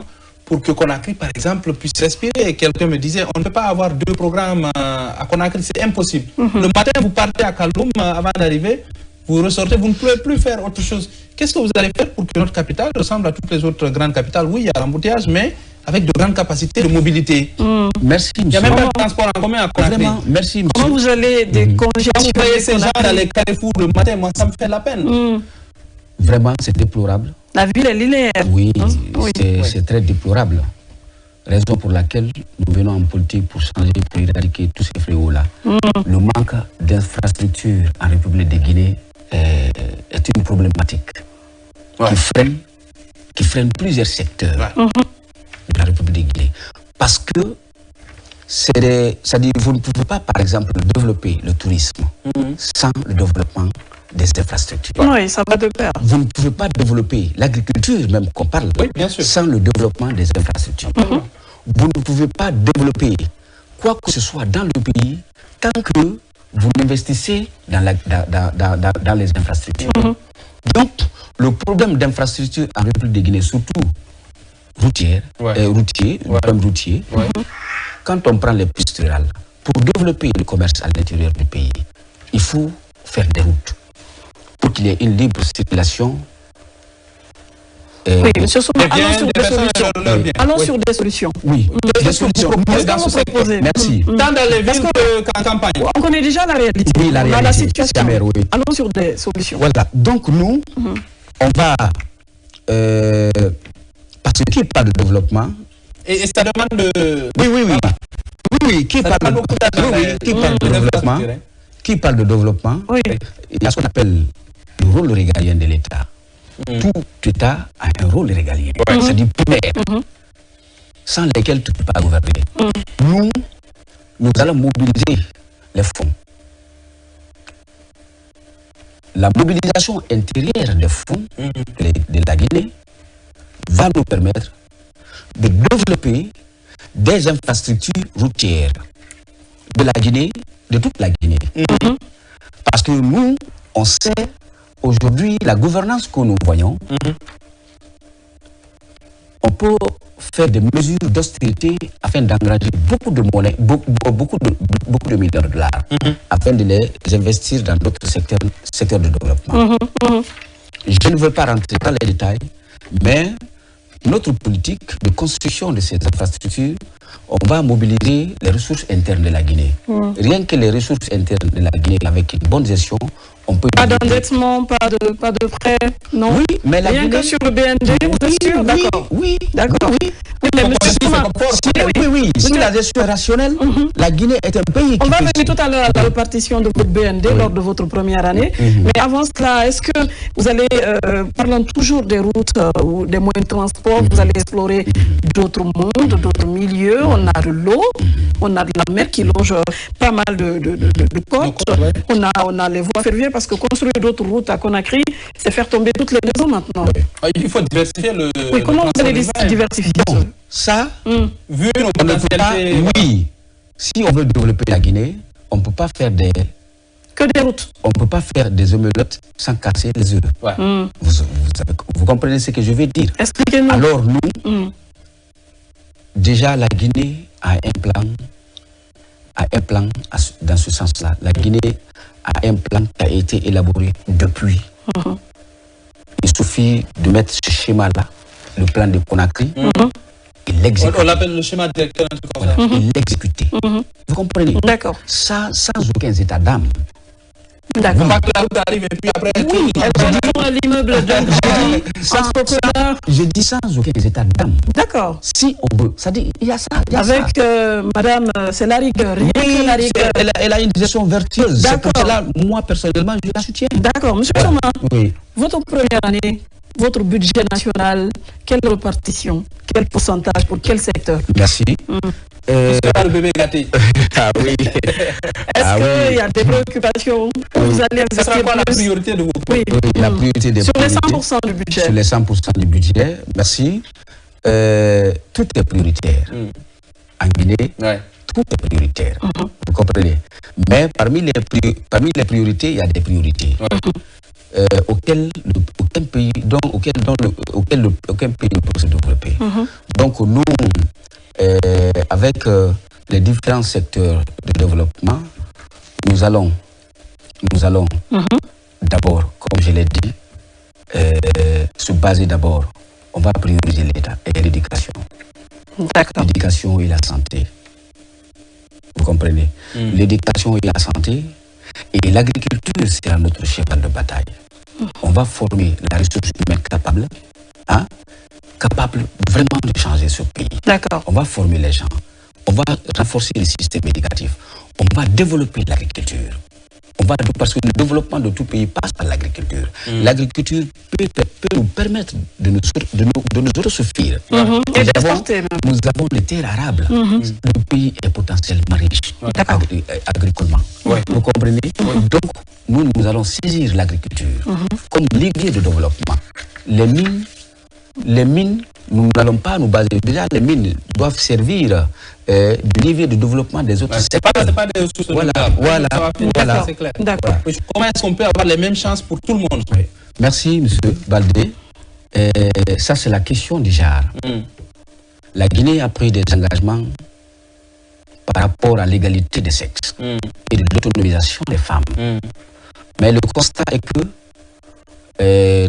pour que Conakry, par exemple, puisse respirer. Quelqu'un me disait, on ne peut pas avoir 2 programmes à Conakry, c'est impossible. Le matin, vous partez à Kaloum avant d'arriver, vous ressortez, vous ne pouvez plus faire autre chose. Qu'est-ce que vous allez faire pour que notre capitale ressemble à toutes les autres grandes capitales? Oui, il y a l'embouteillage, mais avec de grandes capacités de mobilité. Merci, Il n'y a même pas de transport en commun à Conakry. Vraiment, merci, monsieur. Comment vous allez décongestionner? Quand vous voyez ces gens dans les carrefours le matin, moi, ça me fait la peine. Vraiment, c'est déplorable. La ville est linéaire. Oui, c'est très déplorable. Raison pour laquelle nous venons en politique pour changer, pour éradiquer tous ces fléaux-là. Le manque d'infrastructures en République de Guinée est une problématique qui freine plusieurs secteurs de la République de Guinée. Parce que c'est-à-dire, vous ne pouvez pas, par exemple, développer le tourisme sans le développement des infrastructures. Oui, ça va de pair. Vous ne pouvez pas développer l'agriculture, même qu'on parle, sans le développement des infrastructures. Vous ne pouvez pas développer quoi que ce soit dans le pays tant que vous n'investissez dans les infrastructures. Donc, le problème d'infrastructure en République de Guinée, surtout routier, quand on prend les pistes rurales, pour développer le commerce à l'intérieur du pays, il faut faire des routes pour qu'il y ait une libre circulation. Oui, monsieur Souma, allons sur des solutions. Allons sur des solutions. Oui, des solutions. Merci. Tant dans les villes qu'en campagne. On connaît déjà la réalité. Oui, la réalité. La situation. Oui. Allons sur des solutions. Voilà. Donc nous, on va... parce que qui parle de développement... Et ça demande de... Oui, qui parle de développement, qui parle de développement, il y a ce qu'on appelle le rôle régalien de l'État. Tout État a un rôle régalien, c'est-à-dire primaire, sans lesquels tu ne peux pas gouverner. Nous allons mobiliser les fonds. La mobilisation intérieure des fonds de la Guinée va nous permettre de développer des infrastructures routières de la Guinée, de toute la Guinée. Parce que nous, on sait aujourd'hui la gouvernance que nous voyons, on peut faire des mesures d'austérité afin d'engager beaucoup de monnaie, beaucoup de milliards de dollars, afin de les investir dans d'autres secteurs de développement. Je ne veux pas rentrer dans les détails, mais notre politique de construction de ces infrastructures, on va mobiliser les ressources internes de la Guinée. Rien que les ressources internes de la Guinée, avec une bonne gestion, on peut... Pas d'endettement, pas de prêts, non? Oui, mais la Rien Guinée... que sur le BND, vous êtes sûr? D'accord. Oui. D'accord. Si la gestion est rationnelle, la Guinée est un pays qui... On va venir tout à l'heure à la répartition de votre BND lors de votre première année. Mais avant cela, est-ce que vous allez, parlant toujours des routes ou des moyens de transport, vous allez explorer d'autres mondes, d'autres milieux? On a de l'eau, on a de la mer qui longe pas mal de côtes, on a les voies ferroviaires, parce que construire d'autres routes à Conakry, c'est faire tomber toutes les maisons maintenant. Il faut diversifier le... Oui, comment vous allez diversifier? Bon, ça, vu nos on ne peut pas... Oui, si on veut développer la Guinée, on ne peut pas faire des... Que des routes. On ne peut pas faire des omelettes sans casser les œufs. Vous comprenez ce que je veux dire? Expliquez-nous. Alors nous, déjà la Guinée a un plan dans ce sens-là. La Guinée a un plan qui a été élaboré depuis. Il suffit de mettre ce schéma-là, le plan de Conakry, et l'exécuter. On l'appelle le schéma directeur. Et l'exécuter. Vous comprenez? D'accord. Sans aucun état d'âme. D'accord. Pas que la route arrive et puis après... Oui, l'immeuble d'un entrepreneur. Je dis sans aucun état d'âme. D'accord. Si on veut, ça dit, il y a ça. Avec madame, c'est la rigueur. Oui, la rigueur. Elle a une gestion vertueuse. C'est pour cela, moi personnellement, je la soutiens. D'accord. Monsieur Souma, oui. Votre première année, votre budget national, quelle répartition? Quel pourcentage pour quel secteur? Merci. Le bébé gâté. Ah oui. Est-ce qu'il y a des préoccupations? Vous allez Ce sera quoi la priorité de vos Oui. La priorité des sur les 100% du budget. Sur les 100% du budget, merci. Tout est prioritaire. En Guinée, tout est prioritaire. Vous comprenez? Mais parmi les priorités, il y a des priorités. auquel aucun pays ne peut se développer. Donc nous, avec les différents secteurs de développement, nous allons d'abord, comme je l'ai dit, se baser d'abord, on va prioriser l'État et l'éducation. L'éducation et la santé. Vous comprenez? L'éducation et la santé, et l'agriculture sera notre cheval de bataille. On va former la ressource humaine capable, capable vraiment de changer ce pays. On va former les gens, on va renforcer le système éducatif, on va développer l'agriculture. Parce que le développement de tout pays passe par l'agriculture. L'agriculture peut nous permettre de nous autosuffire. Nous avons des terres arables. Le pays est potentiellement riche agricolement. Vous comprenez? Donc, nous allons saisir l'agriculture comme levier de développement. Les mines, nous n'allons pas nous baser. Déjà, les mines doivent servir de levier de développement des autres secteurs. C'est pas des ressources. Voilà. C'est clair. Comment est-ce qu'on peut avoir les mêmes chances pour tout le monde? Merci, M. Baldé. Ça, c'est la question du genre. La Guinée a pris des engagements par rapport à l'égalité des sexes et de l'autonomisation des femmes. Mais le constat est que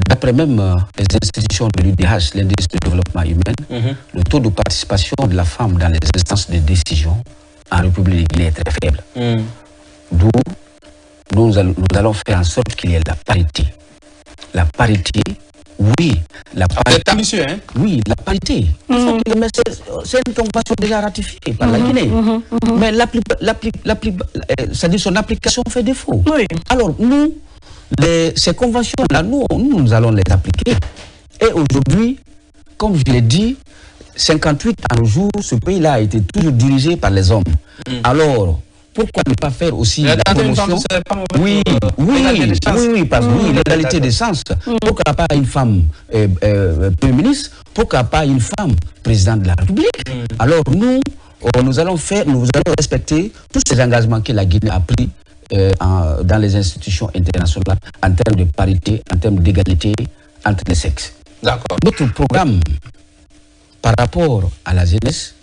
d'après même les institutions de l'UDH, l'indice de développement humain, le taux de participation de la femme dans les instances de décision en République de Guinée est très faible. D'où nous allons faire en sorte qu'il y ait la parité. La parité, oui. La parité. Ambitieux, hein? Oui, la parité. C'est une convention déjà ratifiée par la Guinée. Mais c'est-à-dire son application fait défaut. Alors, nous, ces conventions-là, nous allons les appliquer. Et aujourd'hui, comme je l'ai dit, 58 ans au jour, ce pays-là a été toujours dirigé par les hommes. Alors, pourquoi ne pas faire aussi la promotion? Oui, parce que l'égalité des chances. Pourquoi pas une femme Premier ministre? Pourquoi pas une femme présidente de la République? Alors, nous allons respecter tous ces engagements que la Guinée a pris dans les institutions internationales en termes de parité, en termes d'égalité entre les sexes. D'accord. Notre programme par rapport à la jeunesse,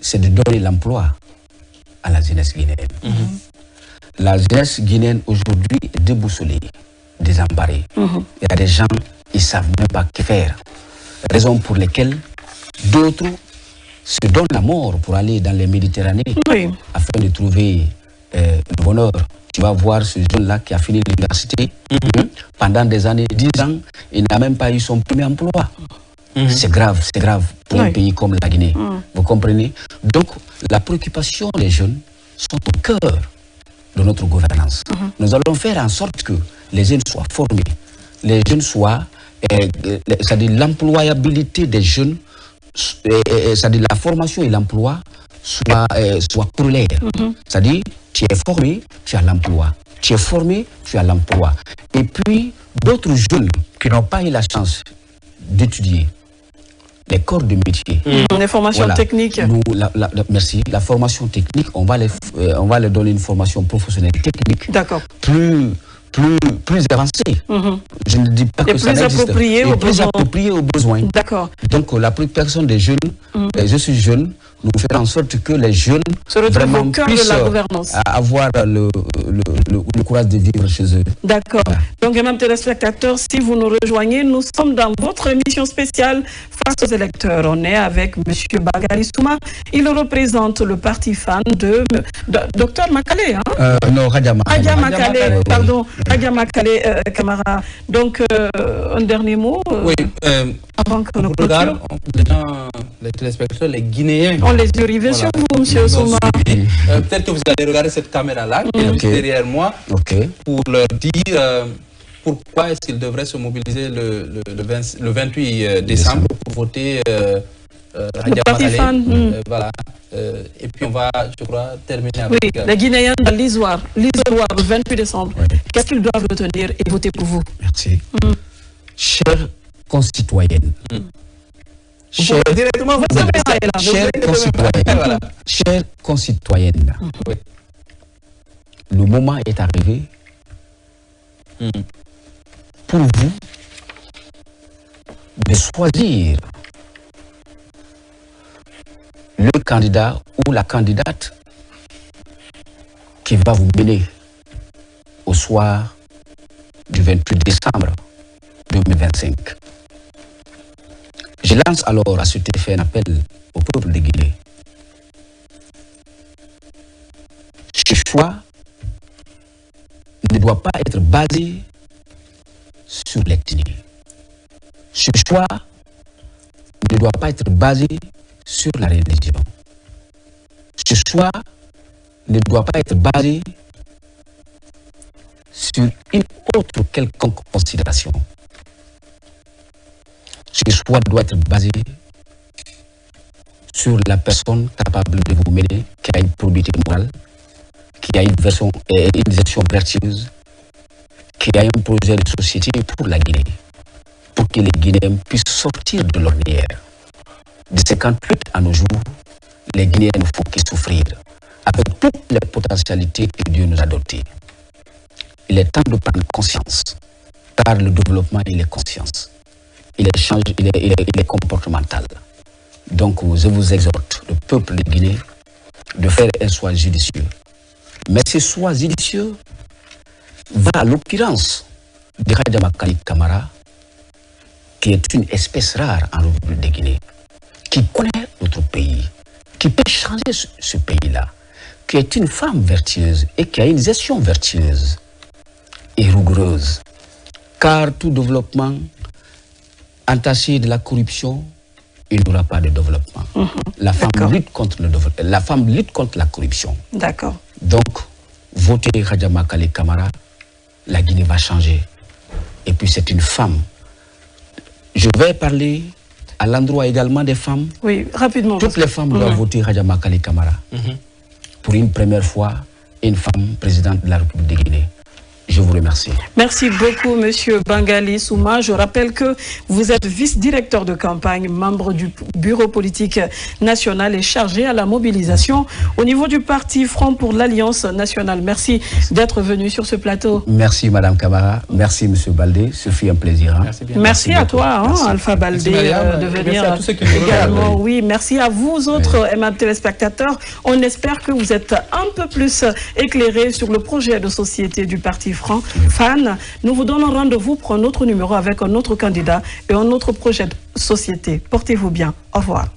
c'est de donner l'emploi à la jeunesse guinéenne. La jeunesse guinéenne aujourd'hui est déboussolée, désemparée. Il y a des gens, ils ne savent même pas que faire. Raison pour lesquelles d'autres se donnent la mort pour aller dans les Méditerranées afin de trouver le bonheur. Tu vas voir ce jeune-là qui a fini l'université pendant des années, 10 ans, il n'a même pas eu son premier emploi. C'est grave pour un pays comme la Guinée. Vous comprenez? Donc, la préoccupation des jeunes sont au cœur de notre gouvernance. Nous allons faire en sorte que les jeunes soient formés, les jeunes soient, c'est-à-dire l'employabilité des jeunes, c'est-à-dire la formation et l'emploi soit corrélaires. C'est-à-dire, tu es formé, tu as l'emploi. Tu es formé, tu as l'emploi. Et puis, d'autres jeunes qui n'ont pas eu la chance d'étudier les corps de métier. Les formations techniques. Merci. La formation technique, on va leur donner une formation professionnelle technique. D'accord. Plus avancée. Je ne dis pas que ça n'existe pas. Plus appropriée aux besoins. D'accord. Donc la préoccupation des jeunes, je suis jeune, nous faisons en sorte que les jeunes vraiment puissent avoir le courage de vivre chez eux. D'accord. Voilà. Donc, mesdames téléspectateurs, si vous nous rejoignez, nous sommes dans votre émission spéciale Face aux électeurs. On est avec M. Bangali Souma. Il représente le parti fan de Dr Makale. Non, Radia Makale. Pardon, Radia Makale, Camara. Donc, un dernier mot. Oui. Avant que nous regarde, les téléspectateurs, les Guinéens. On les yeux rivés sur vous, M. Souma. Peut-être que vous allez regarder cette caméra-là, qui est juste derrière moi, pour leur dire pourquoi est-ce qu'ils devraient se mobiliser le 28 décembre pour voter le parti fan. Voilà. Et puis on va, je crois, terminer avec... Oui, les Guinéens dans l'Isoire le 28 décembre. Qu'est-ce qu'ils doivent retenir et voter pour vous? Merci. Chers concitoyennes, chers concitoyennes, le moment est arrivé pour vous de choisir le candidat ou la candidate qui va vous mener au soir du 28 décembre 2025. Je lance alors à cet effet un appel au peuple de Guinée. Ce choix ne doit pas être basé sur l'ethnie. Ce choix ne doit pas être basé sur la religion. Ce choix ne doit pas être basé sur une autre quelconque considération. Ce choix doit être basé sur la personne capable de vous mener, qui a une probité morale, qui a une gestion vertueuse, qui a un projet de société pour la Guinée, pour que les Guinéens puissent sortir de l'ordinaire. De 58 à nos jours, les Guinéens ne font que souffrir, avec toutes les potentialités que Dieu nous a dotées. Il est temps de prendre conscience, car le développement, il est conscience. Il est comportemental. Donc, je vous exhorte, le peuple de Guinée, de faire un choix judicieux. Mais ce choix judicieux va à l'occurrence de Khadjama Kali Kamara, qui est une espèce rare en République de Guinée, qui connaît notre pays, qui peut changer ce pays-là, qui est une femme vertueuse et qui a une gestion vertueuse et rigoureuse. Car tout développement entaché de la corruption, il n'y aura pas de développement. La femme lutte contre la corruption. D'accord. Donc, votez Khadjama Kali Kamara, la Guinée va changer. Et puis c'est une femme. Je vais parler à l'endroit également des femmes. Oui, rapidement. Toutes les femmes doivent voter Khadjama Kali Kamara. Pour une première fois, une femme présidente de la République de Guinée. Je vous remercie. Merci beaucoup, Monsieur Bangali Souma. Je rappelle que vous êtes vice-directeur de campagne, membre du bureau politique national et chargé à la mobilisation au niveau du parti Front pour l'Alliance nationale. Merci d'être venu sur ce plateau. Merci, Madame Kamara. Merci, Monsieur Baldé. Ce fut un plaisir. Hein. Merci à toi, hein, Alpha Baldé, de venir également. Oui, merci à vous autres, aimables téléspectateurs. On espère que vous êtes un peu plus éclairés sur le projet de société du parti Fan. Nous vous donnons rendez-vous pour un autre numéro avec un autre candidat et un autre projet de société. Portez-vous bien. Au revoir.